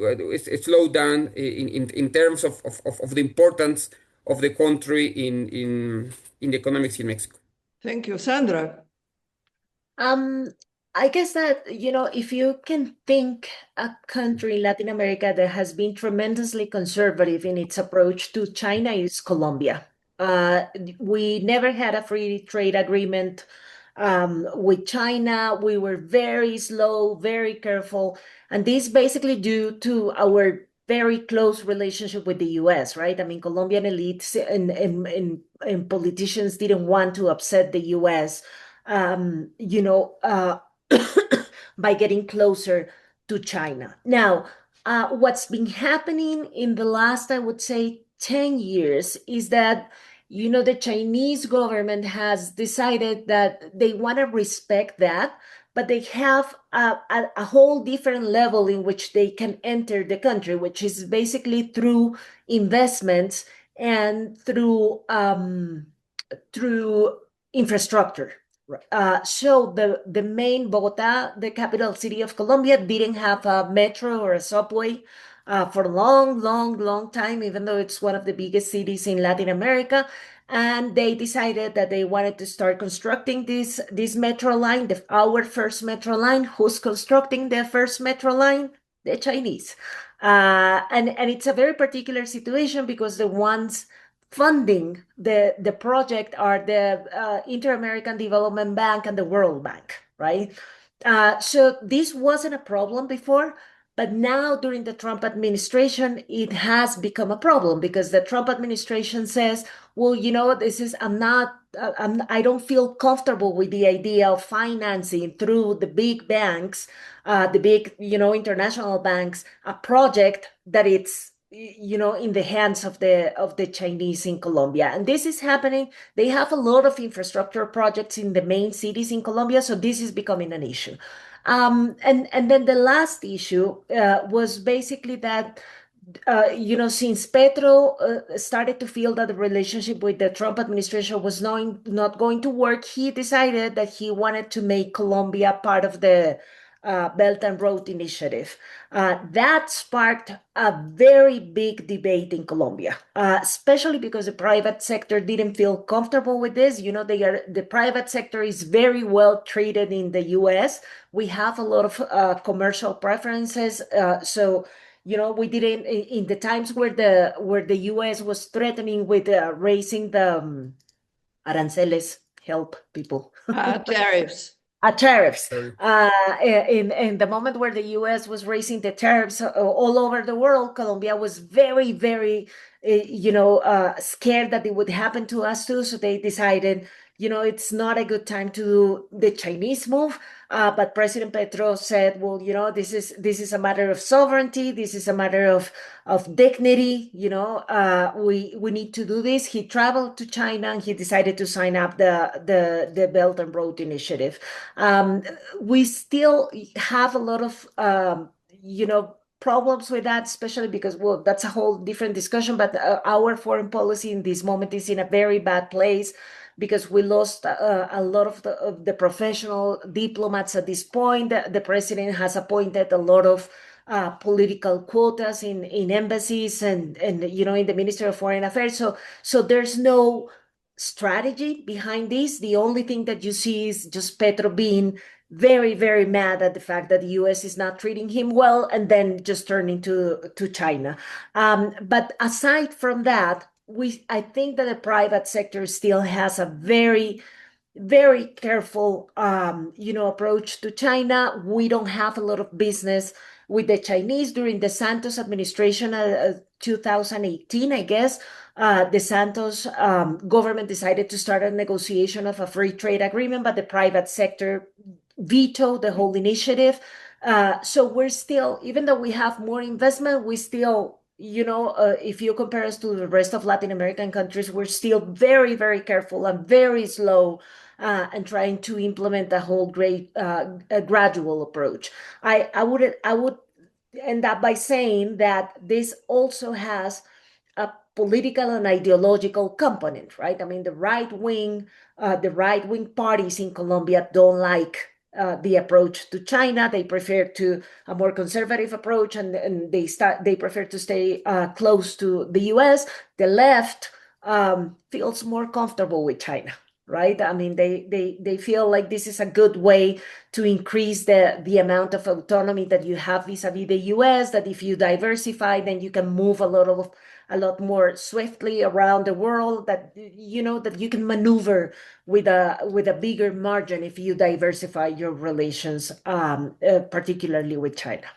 slowed down in terms of the importance of the country in the economics in Mexico. Thank you, Sandra. I guess that, if you can think a country in Latin America that has been tremendously conservative in its approach to China is Colombia. We never had a free trade agreement with China. We were very slow, very careful, and this basically due to our very close relationship with the US, right? I mean, Colombian elites and politicians didn't want to upset the US, by getting closer to China. Now, what's been happening in the last, I would say, 10 years is that, the Chinese government has decided that they want to respect that, but they have a whole different level in which they can enter the country, which is basically through investments and through infrastructure. So the main Bogota, the capital city of Colombia, didn't have a metro or a subway for a long time, even though it's one of the biggest cities in Latin America. And they decided that they wanted to start constructing this metro line, our first metro line. Who's constructing the first metro line? The Chinese. And it's a very particular situation because the ones funding the project are the Inter-American Development Bank and the World Bank, right? So this wasn't a problem before, but now during the Trump administration, it has become a problem because the Trump administration says, well, I don't feel comfortable with the idea of financing through the big banks, the big, international banks, a project that it's in the hands of the Chinese in Colombia. And this is happening. They have a lot of infrastructure projects in the main cities in Colombia, so this is becoming an issue. And then the last issue was basically that, since Petro started to feel that the relationship with the Trump administration was not going to work, he decided that he wanted to make Colombia part of the Belt and Road Initiative. That sparked a very big debate in Colombia, especially because the private sector didn't feel comfortable with this. The private sector is very well treated in the US. We have a lot of commercial preferences. So we didn't in the times where the US was threatening with raising the aranceles, help people. Tariffs. Tariffs. Sorry. In the moment where the US was raising the tariffs all over the world, Colombia was very, very, scared that it would happen to us too. So they decided, it's not a good time to do the Chinese move. But President Petro said, well, this is a matter of sovereignty. This is a matter of dignity. We need to do this. He traveled to China and he decided to sign up the Belt and Road Initiative. We still have a lot of problems with that, especially because, well, that's a whole different discussion. But our foreign policy in this moment is in a very bad place, because we lost a lot of the professional diplomats at this point. The president has appointed a lot of political quotas in embassies and in the Ministry of Foreign Affairs. So there's no strategy behind this. The only thing that you see is just Petro being very, very mad at the fact that the US is not treating him well, and then just turning to China. But aside from that, I think that the private sector still has a very, very careful, approach to China. We don't have a lot of business with the Chinese. During the Santos administration, 2018, I guess, the Santos government decided to start a negotiation of a free trade agreement, but the private sector vetoed the whole initiative. So we're still, even though we have more investment, we still, if you compare us to the rest of Latin American countries, we're still very, very careful and very slow and trying to implement a whole a gradual approach. I would end up by saying that this also has a political and ideological component, right? I mean, the right wing parties in Colombia don't like the approach to China. They prefer a more conservative approach, and they prefer to stay close to the US. The left feels more comfortable with China, right? I mean, they feel like this is a good way to increase the amount of autonomy that you have vis-a-vis the US, that if you diversify, then you can move a lot more swiftly around the world, that you can maneuver with a bigger margin if you diversify your relations, particularly with China.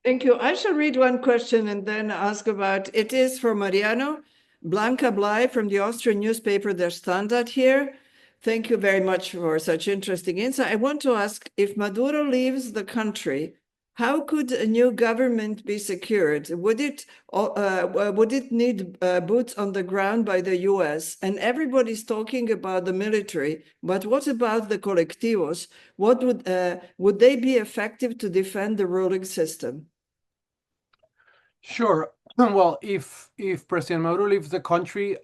Thank you. I shall read one question and then ask about, it is for Mariano. Blanca Blay from the Austrian newspaper Der Standard here. Thank you very much for such interesting insight. I want to ask, if Maduro leaves the country, how could a new government be secured? Would it need boots on the ground by the US? And everybody's talking about the military, but what about the colectivos? What would they be effective to defend the ruling system? Sure. Well, if President Maduro leaves the country,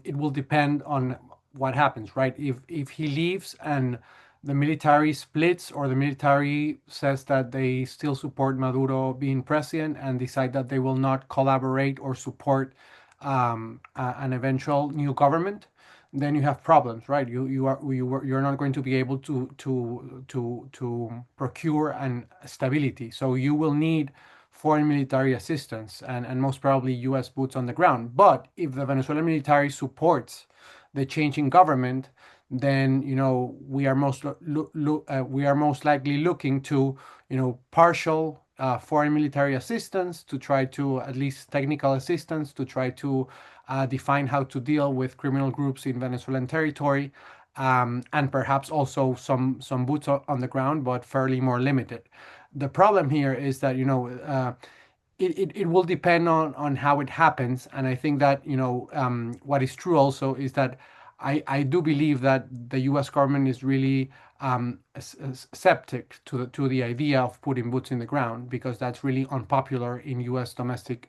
it will depend on what happens, right? If he leaves and the military splits, or the military says that they still support Maduro being president and decide that they will not collaborate or support an eventual new government, then you have problems, right? You're not going to be able to procure an stability. So you will need foreign military assistance and most probably US boots on the ground. But if the Venezuelan military supports the changing government, then we are most likely looking to partial foreign military assistance, to try to, at least technical assistance, to try to define how to deal with criminal groups in Venezuelan territory, and perhaps also some boots on the ground, but fairly more limited. The problem here is that it will depend on how it happens, and I think that what is true also is that I do believe that the U.S. government is really skeptic to the idea of putting boots in the ground, because that's really unpopular in U.S. domestic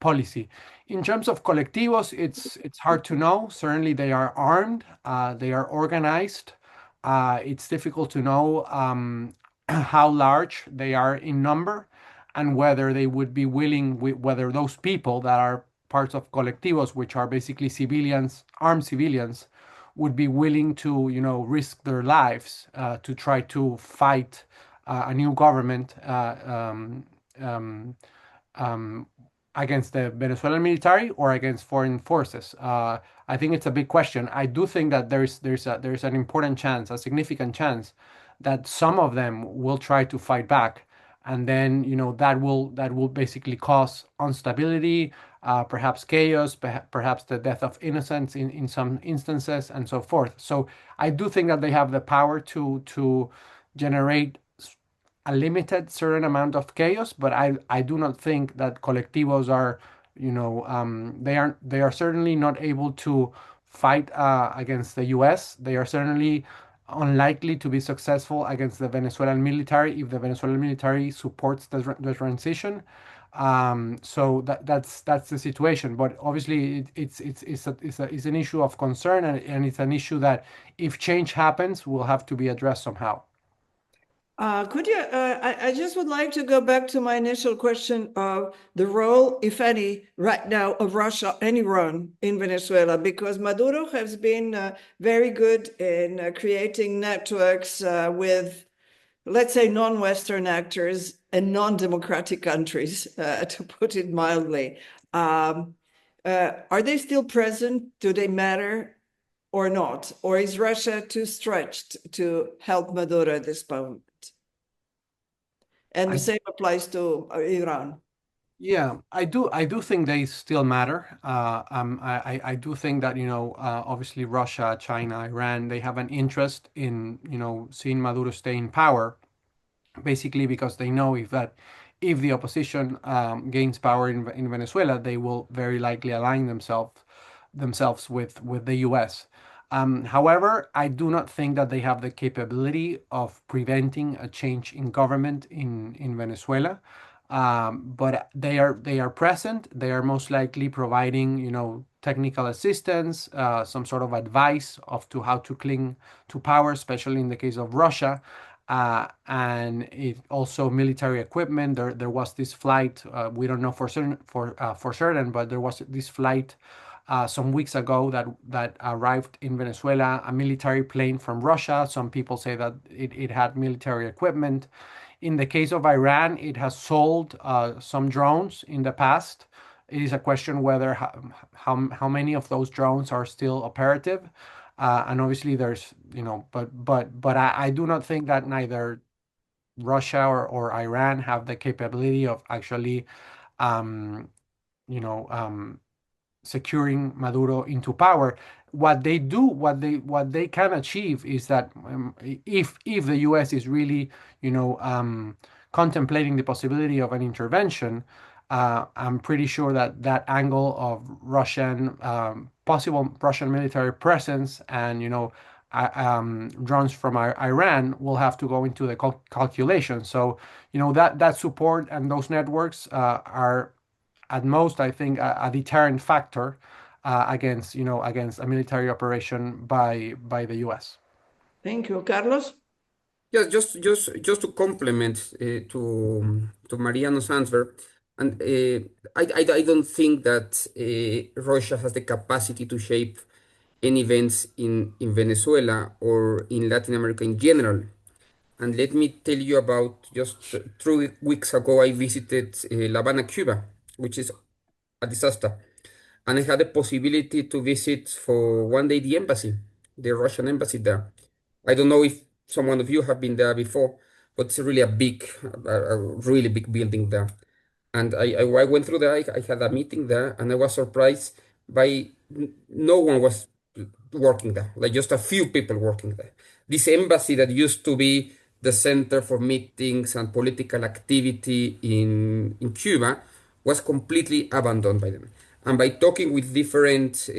policy. In terms of colectivos, it's hard to know. Certainly, they are armed, they are organized. It's difficult to know how large they are in number, and whether they would be willing, whether those people that are parts of colectivos, which are basically civilians, armed civilians, would be willing to, risk their lives to try to fight a new government um, against the Venezuelan military or against foreign forces. I think it's a big question. I do think that there's an important chance, a significant chance, that some of them will try to fight back, and then that will basically cause instability, perhaps chaos, perhaps the death of innocents in some instances, and so forth. So I do think that they have the power to generate a limited certain amount of chaos, but I do not think that colectivos are, they are certainly not able to fight against the U.S. They are certainly unlikely to be successful against the Venezuelan military if the Venezuelan military supports the transition. So that's the situation. But obviously, it's an issue of concern, and it's an issue that, if change happens, will have to be addressed somehow. I just would like to go back to my initial question of the role, if any, right now of Russia, any role in Venezuela, because Maduro has been very good in creating networks with, let's say, non-Western actors and non-democratic countries, to put it mildly. Are they still present? Do they matter or not? Or is Russia too stretched to help Maduro at this moment? And the same applies to Iran. Yeah, I do think they still matter. I do think that, obviously Russia, China, Iran, they have an interest in, seeing Maduro stay in power, basically because they know if the opposition gains power in Venezuela, they will very likely align themselves with the U.S. However, I do not think that they have the capability of preventing a change in government in Venezuela. But they are present. They are most likely providing, technical assistance, some sort of advice of to how to cling to power, especially in the case of Russia. And it also military equipment. There was this flight. We don't know for certain, but there was this flight some weeks ago that arrived in Venezuela, a military plane from Russia. Some people say that it had military equipment. In the case of Iran, it has sold some drones in the past. It is a question whether how many of those drones are still operative. And obviously there's, but I do not think that neither Russia or Iran have the capability of actually, um, you know, um, securing Maduro into power. What they can achieve is that, if the U.S. is really, contemplating the possibility of an intervention, I'm pretty sure that that angle of possible Russian military presence and, drones from Iran will have to go into the calculation. So, that support and those networks are at most, I think, a deterrent factor against a military operation by the U.S. Thank you. Carlos? Yeah, just to complement to Mariano's answer, and I don't think that Russia has the capacity to shape any events in Venezuela or in Latin America in general. And let me tell you about, just 3 weeks ago, I visited La Habana, Cuba, which is a disaster. And I had the possibility to visit for one day the embassy, the Russian embassy there. I don't know if someone of you have been there before, but it's really a really big building there. And I went through there. I had a meeting there, and I was surprised by no one was working there, like just a few people working there. This embassy that used to be the center for meetings and political activity in Cuba was completely abandoned by them. And by talking with different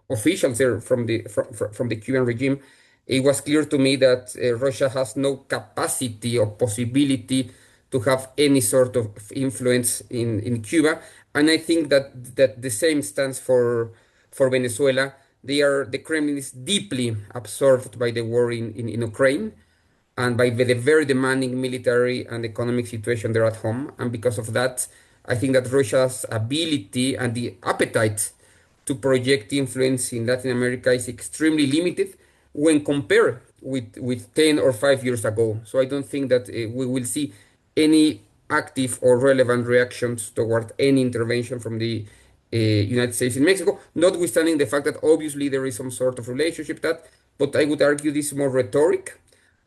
officials there from the Cuban regime, it was clear to me that Russia has no capacity or possibility to have any sort of influence in Cuba. And I think that the same stands for Venezuela. The Kremlin is deeply absorbed by the war in Ukraine, and by the very demanding military and economic situation there at home. And because of that, I think that Russia's ability and the appetite to project influence in Latin America is extremely limited when compared with 10 or 5 years ago. So I don't think that we will see any active or relevant reactions toward any intervention from the United States in Mexico, notwithstanding the fact that obviously there is some sort of relationship that, but I would argue this is more rhetoric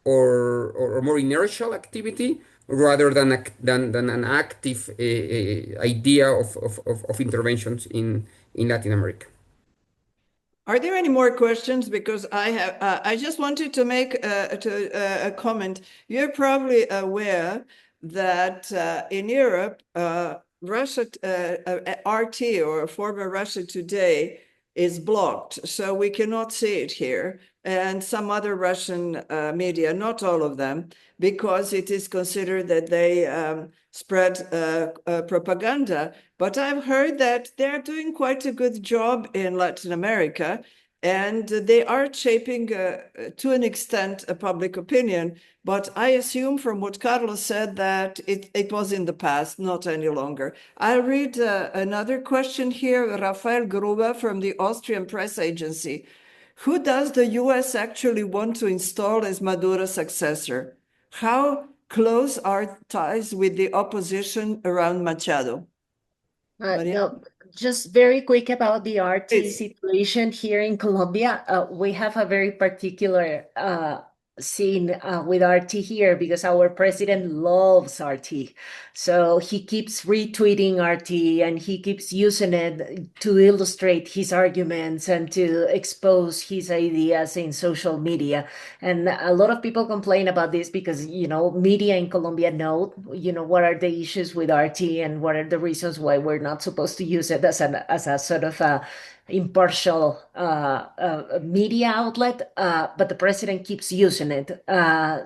or more inertial activity rather than than an active idea of interventions in Latin America. Are there any more questions? Because I just wanted to make a comment. You're probably aware that in Europe, Russia, RT or former Russia Today is blocked, so we cannot see it here. And some other Russian media, not all of them, because it is considered that they spread propaganda. But I've heard that they're doing quite a good job in Latin America, and they are shaping, to an extent, a public opinion. But I assume from what Carlos said that it was in the past, not any longer. I'll read another question here. Rafael Gruber from the Austrian press agency. Who does the US actually want to install as Maduro's successor? How close are ties with the opposition around Machado? No, just very quick about the RT Please. situation here in Colombia. We have a very particular scene with RT here because our president loves RT. So he keeps retweeting RT and he keeps using it to illustrate his arguments and to expose his ideas in social media. And a lot of people complain about this because, media in Colombia know, what are the issues with RT and what are the reasons why we're not supposed to use it as a sort of a impartial media outlet, but the president keeps using it.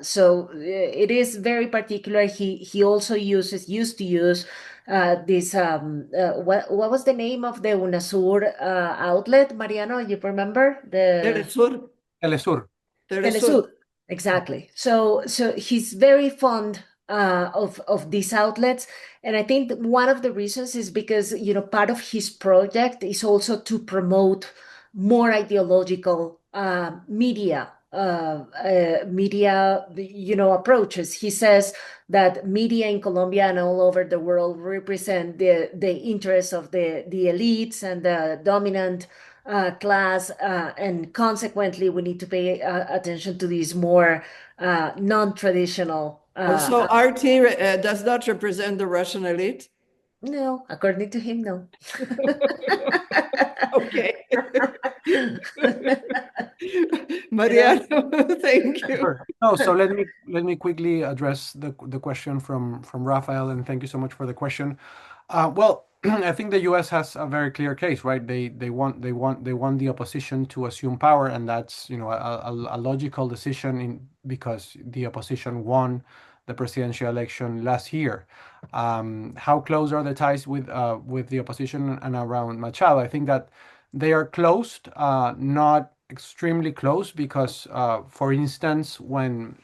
So it is very particular. He also used to use this, what was the name of the UNASUR outlet, Mariano, you remember? Telesur. Telesur. Telesur, exactly. So he's very fond of these outlets. And I think one of the reasons is because, part of his project is also to promote more ideological media approaches. He says that media in Colombia and all over the world represent the interests of the elites and the dominant class, and consequently, we need to pay attention to these more non-traditional. So RT does not represent the Russian elite? No, according to him, no. Okay. Mariano, thank you. Sure. No, so let me quickly address the question from Rafael, and thank you so much for the question. Well, I think the U.S. has a very clear case, right? They want the opposition to assume power, and that's a logical decision because the opposition won the presidential election last year. How close are the ties with the opposition and around Machado? I think that they are closed, not extremely close, because for instance, when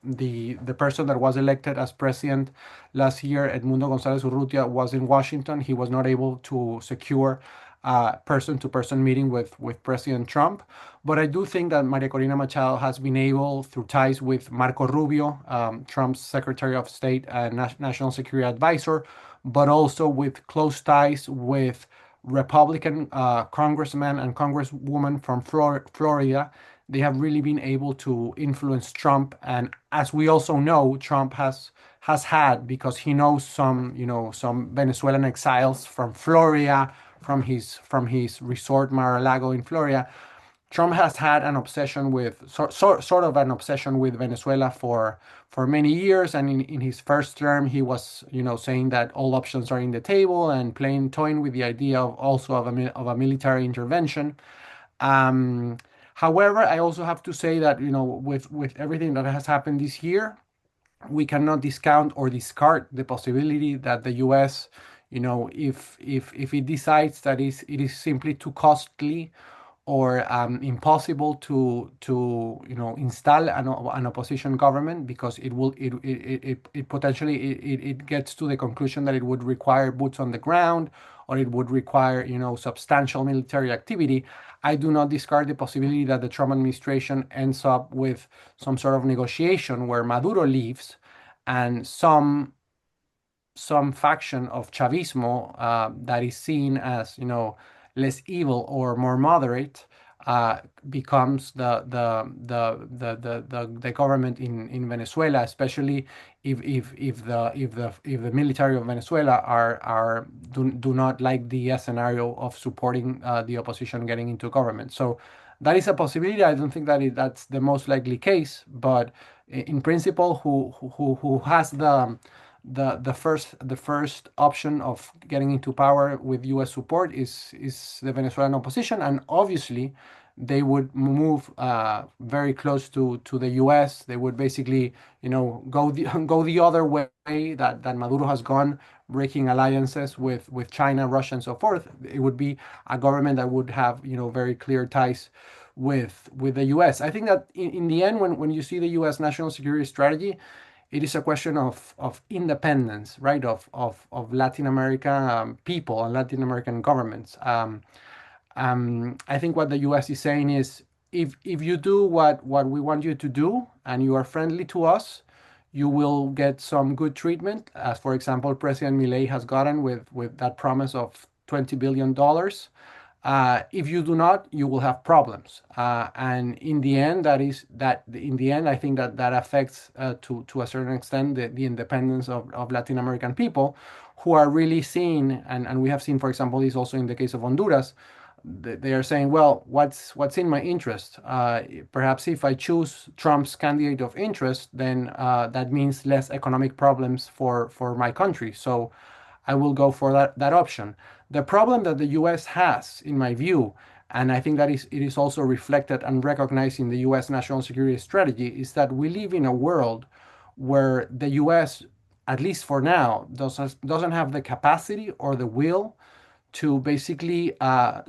the person that was elected as president last year, Edmundo González Urrutia, was in Washington, he was not able to secure a person-to-person meeting with President Trump. But I do think that Maria Corina Machado has been able, through ties with Marco Rubio, Trump's Secretary of State and National Security Advisor, but also with close ties with Republican congressmen and congresswomen from Florida. They have really been able to influence Trump. And as we also know, Trump has had, because he knows some Venezuelan exiles from Florida, from his resort Mar-a-Lago in Florida. Trump has had an obsession with sort of an obsession with Venezuela for many years, and in his first term, he was saying that all options are in the table and toying with the idea of a military intervention. However, I also have to say that with everything that has happened this year, we cannot discount or discard the possibility that the U.S., if it decides that it is simply too costly or impossible to install an opposition government, because it potentially it gets to the conclusion that it would require boots on the ground, or it would require substantial military activity. I do not discard the possibility that the Trump administration ends up with some sort of negotiation where Maduro leaves and some faction of Chavismo that is seen as less evil or more moderate becomes the government in Venezuela, especially if the military of Venezuela do not like the scenario of supporting the opposition getting into government. So that is a possibility. I don't think that's the most likely case, but in principle, who has the first option of getting into power with U.S. support is the Venezuelan opposition, and obviously they would move very close to the U.S. They would basically go the other way that Maduro has gone, breaking alliances with China, Russia, and so forth. It would be a government that would have very clear ties with the U.S. I think that in the end, when you see the U.S. national security strategy, it is a question of independence, right? Of Latin American people and Latin American governments. I think what the U.S. is saying is, if you do what we want you to do and you are friendly to us, you will get some good treatment, as for example, President Milei has gotten with that promise of $20 billion. If you do not, you will have problems. And in the end, I think that affects to a certain extent the independence of Latin American people, who are really seeing, and we have seen, for example, this also in the case of Honduras. They are saying, well, what's in my interest? Perhaps if I choose Trump's candidate of interest, then that means less economic problems for my country. So I will go for that option. The problem that the U.S. has, in my view, and I think that it is also reflected and recognized in the U.S. national security strategy, is that we live in a world where the U.S., at least for now, doesn't have the capacity or the will to basically to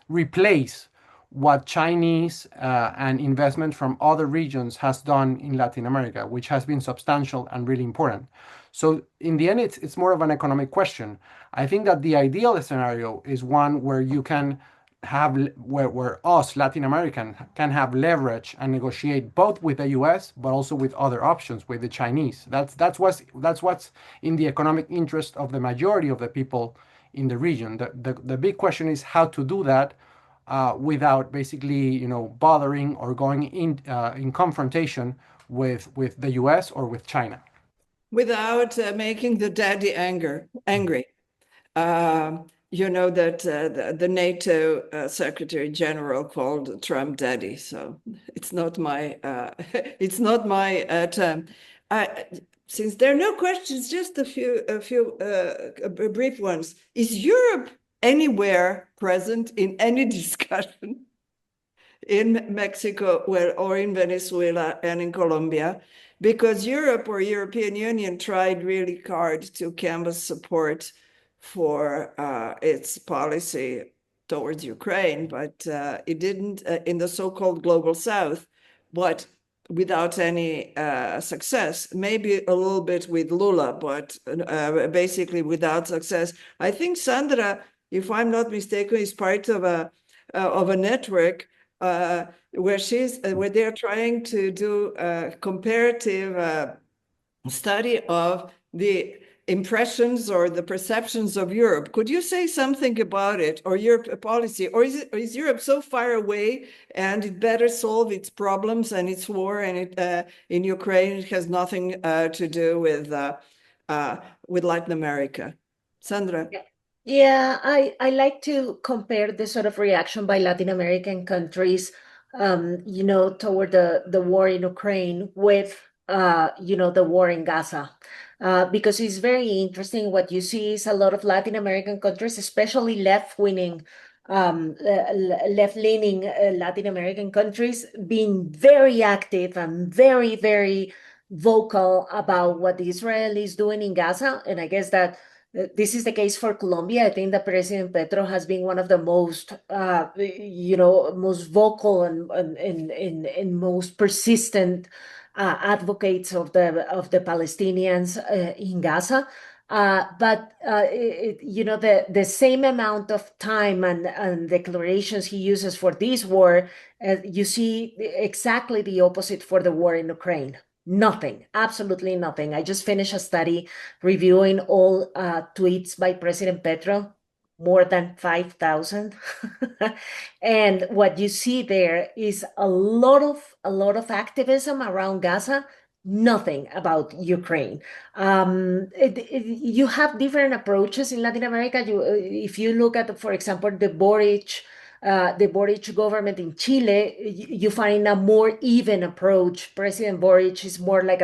replace what Chinese and investment from other regions has done in Latin America, which has been substantial and really important. So in the end, it's more of an economic question. I think that the ideal scenario is one where you can have where us Latin American can have leverage and negotiate both with the U.S. but also with other options, with the Chinese. That's what's in the economic interest of the majority of the people in the region. The big question is how to do that without basically bothering or going in confrontation with the U.S. or with China, without making the daddy angry. You know that the NATO Secretary General called Trump daddy, so it's not my term. Since there are no questions, just a few brief ones. Is Europe anywhere present in any discussion in Mexico or in Venezuela and in Colombia? Because Europe or European Union tried really hard to canvass support for its policy towards Ukraine, but it didn't in the so-called global South, but without any success. Maybe a little bit with Lula, but basically without success. I think Sandra, if I'm not mistaken, is part of a network where they're trying to do a comparative study of the impressions or the perceptions of Europe. Could you say something about it, or Europe policy, or is Europe so far away and it better solve its problems and its war and in Ukraine it has nothing to do with Latin America? Sandra. Yeah, I like to compare the sort of reaction by Latin American countries, toward the war in Ukraine with, the war in Gaza. Because it's very interesting. What you see is a lot of Latin American countries, especially left-leaning Latin American countries, being very active and very, very vocal about what Israel is doing in Gaza. And I guess that This is the case for Colombia. I think that President Petro has been one of the most, most vocal and most persistent advocates of the Palestinians in Gaza. The same amount of time and declarations he uses for this war, you see exactly the opposite for the war in Ukraine. Nothing, absolutely nothing. I just finished a study reviewing all tweets by President Petro, more than 5,000. And what you see there is a lot of activism around Gaza, nothing about Ukraine. You have different approaches in Latin America. If you look at, for example, the Boric government in Chile, you find a more even approach. President Boric is more like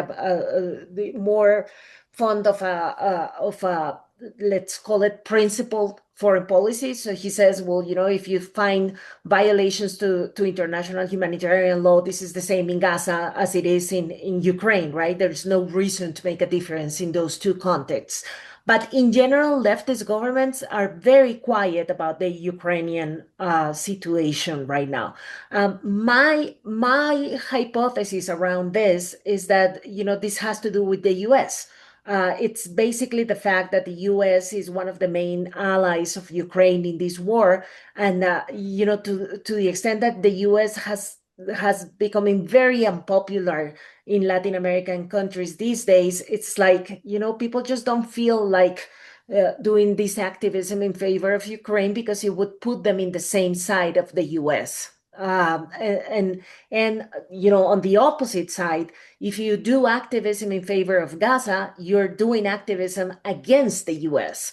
more fond of a let's call it principled foreign policy. So he says, well, if you find violations to international humanitarian law, this is the same in Gaza as it is in Ukraine, right? There's no reason to make a difference in those two contexts. But in general, leftist governments are very quiet about the Ukrainian situation right now. My hypothesis around this is that this has to do with the U.S. It's basically the fact that the U.S. is one of the main allies of Ukraine in this war, and to the extent that the U.S. has becoming very unpopular in Latin American countries these days, it's like, people just don't feel like doing this activism in favor of Ukraine because it would put them in the same side of the US. On the opposite side, if you do activism in favor of Gaza, you're doing activism against the US.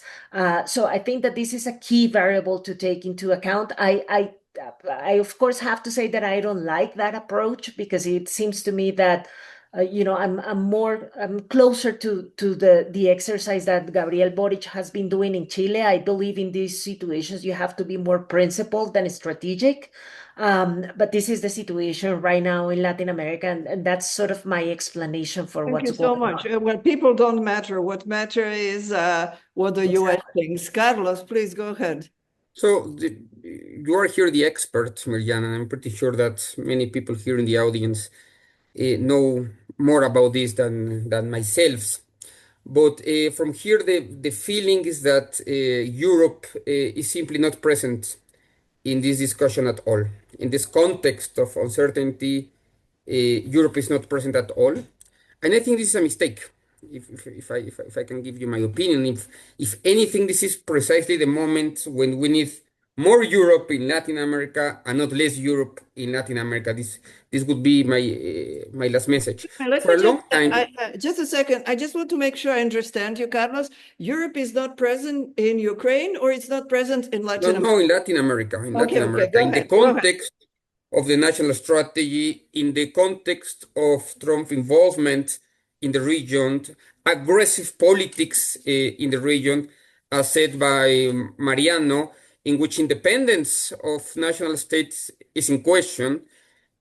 So I think that this is a key variable to take into account. I of course have to say that I don't like that approach because it seems to me that I'm closer to the exercise that Gabriel Boric has been doing in Chile. I believe in these situations you have to be more principled than strategic. But this is the situation right now in Latin America, and that's sort of my explanation for what's going on. Thank you so much. Well, people don't matter. What matters is what the U.S. thinks. Carlos, please go ahead. So you are here the expert, Mariana, and I'm pretty sure that many people here in the audience know more about this than myself. But from here, the feeling is that Europe is simply not present in this discussion at all. In this context of uncertainty, Europe is not present at all. And I think this is a mistake. If I can give you my opinion, if anything, this is precisely the moment when we need more Europe in Latin America and not less Europe in Latin America. This would be my last message. For a long time. Just a second. I just want to make sure I understand you, Carlos. Europe is not present in Ukraine, or it's not present in Latin America? No, in Latin America. In Latin America. In the context of the national strategy, in the context of Trump involvement in the region, aggressive politics in the region, as said by Mariano, in which independence of national states is in question.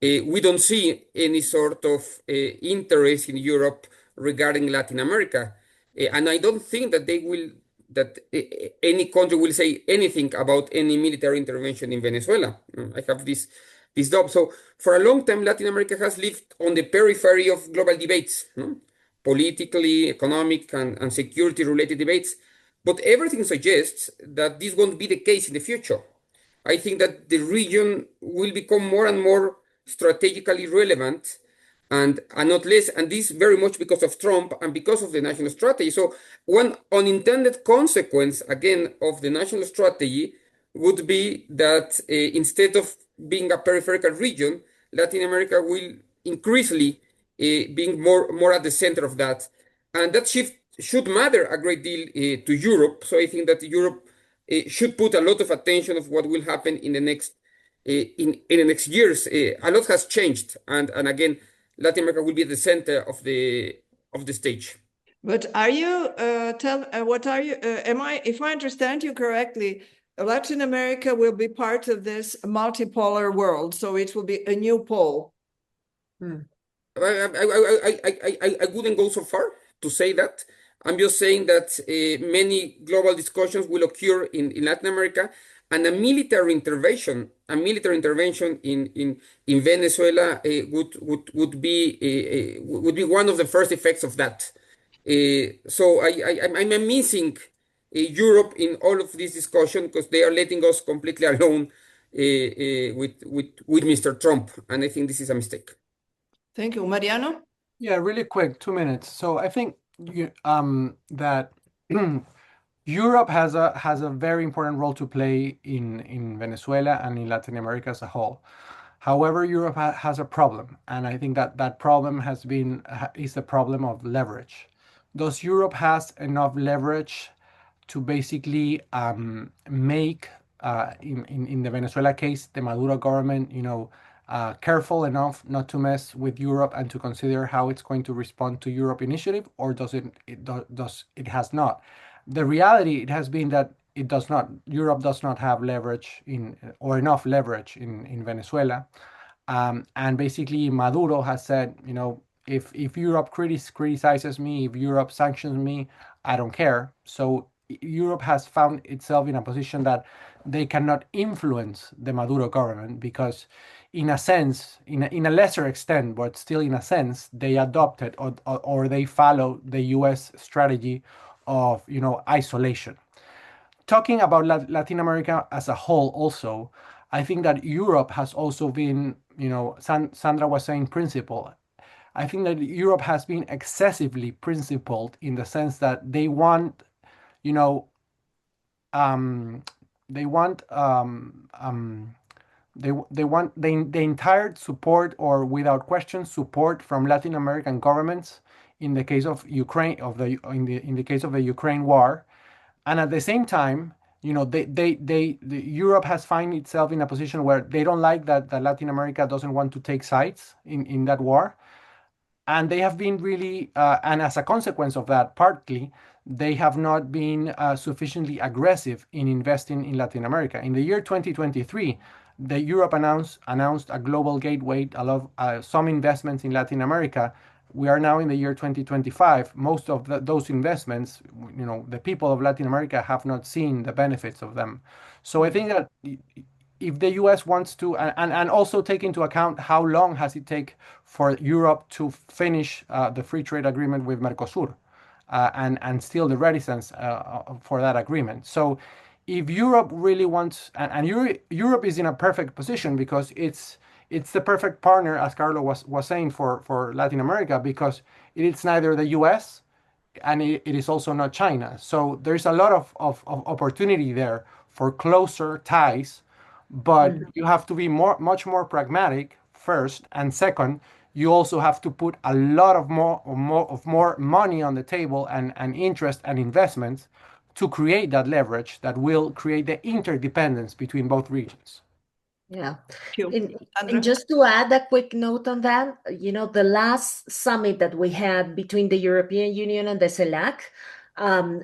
We don't see any sort of interest in Europe regarding Latin America. And I don't think that any country will say anything about any military intervention in Venezuela. I have this doubt. So for a long time, Latin America has lived on the periphery of global debates, politically, economic, and security-related debates. But everything suggests that this won't be the case in the future. I think that the region will become more and more strategically relevant and not less, and this very much because of Trump and because of the national strategy. So one unintended consequence, again, of the national strategy would be that instead of being a peripheral region, Latin America will increasingly being more at the center of that. And that shift should matter a great deal to Europe. So I think that Europe should put a lot of attention of what will happen in the next years. A lot has changed, and again, Latin America will be at the center of the stage. But are you if I understand you correctly, Latin America will be part of this multipolar world, so it will be a new pole. I wouldn't go so far to say that. I'm just saying that many global discussions will occur in Latin America, and a military intervention in Venezuela would be one of the first effects of that. So I'm missing Europe in all of this discussion because they are letting us completely alone with Mr. Trump, and I think this is a mistake. Thank you. Mariano? Yeah, really quick, 2 minutes. So I think that Europe has a very important role to play in Venezuela and in Latin America as a whole. However, Europe has a problem, and I think that problem is the problem of leverage. Does Europe has enough leverage to basically make in the Venezuela case the Maduro government, careful enough not to mess with Europe and to consider how it's going to respond to Europe initiative, or does it has not? The reality it has been that it does not. Europe does not have leverage or enough leverage in Venezuela, and basically Maduro has said, if Europe criticizes me, if Europe sanctions me, I don't care. So Europe has found itself in a position that they cannot influence the Maduro government because, in a sense, in a lesser extent, but still in a sense, they adopted or they follow the U.S. strategy of isolation. Talking about Latin America as a whole, also, I think that Europe has also been, Sandra was saying principle. I think that Europe has been excessively principled in the sense that they want, they want the entire support or without question support from Latin American governments in the case of Ukraine in the case of the Ukraine war, and at the same time, Europe has found itself in a position where they don't like that Latin America doesn't want to take sides in that war, and they have been really, and as a consequence of that, partly they have not been sufficiently aggressive in investing in Latin America. In the year 2023, Europe announced a global gateway, some investments in Latin America. We are now in the year 2025. Most of those investments, the people of Latin America have not seen the benefits of them. So I think that if the US wants to, and also take into account how long has it take for Europe to finish the free trade agreement with Mercosur, and still the reticence for that agreement. So if Europe really wants, and Europe is in a perfect position because it's the perfect partner, as Carlos was saying, for Latin America, because it's neither the US and it is also not China. So there's a lot of opportunity there for closer ties, but you have to be much more pragmatic first, and second, you also have to put a lot of more money on the table and interest and investments to create that leverage that will create the interdependence between both regions. Yeah. Thank you. And just to add a quick note on that, the last summit that we had between the European Union and the CELAC,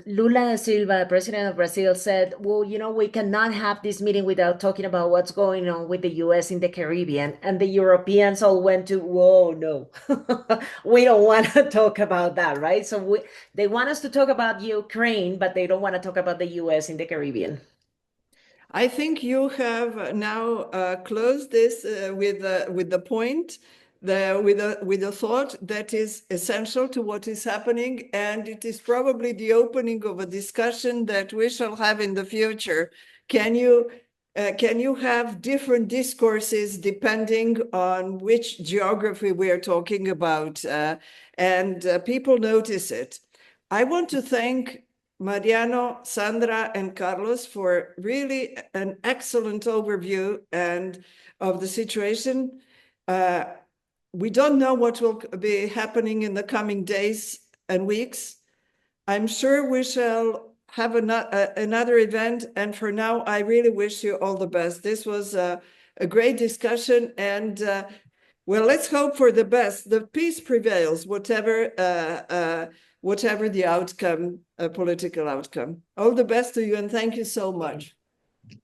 Lula da Silva, the president of Brazil, said, well, we cannot have this meeting without talking about what's going on with the US in the Caribbean. And the Europeans all went to, whoa, no, we don't want to talk about that, right? So they want us to talk about Ukraine, but they don't want to talk about the US in the Caribbean. I think you have now closed this with the point, with a thought that is essential to what is happening, and it is probably the opening of a discussion that we shall have in the future. Can you have different discourses depending on which geography we are talking about, and people notice it. I want to thank Mariano, Sandra, and Carlos for really an excellent overview of the situation. We don't know what will be happening in the coming days and weeks. I'm sure we shall have another event, and for now, I really wish you all the best. This was a great discussion, and well, let's hope for the best. The peace prevails, whatever the outcome, political outcome. All the best to you, and thank you so much.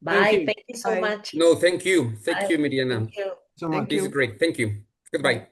Bye. Thank you so much. No, thank you. Thank you, Mariana. Thank you. So much. This is great. Thank you. Goodbye.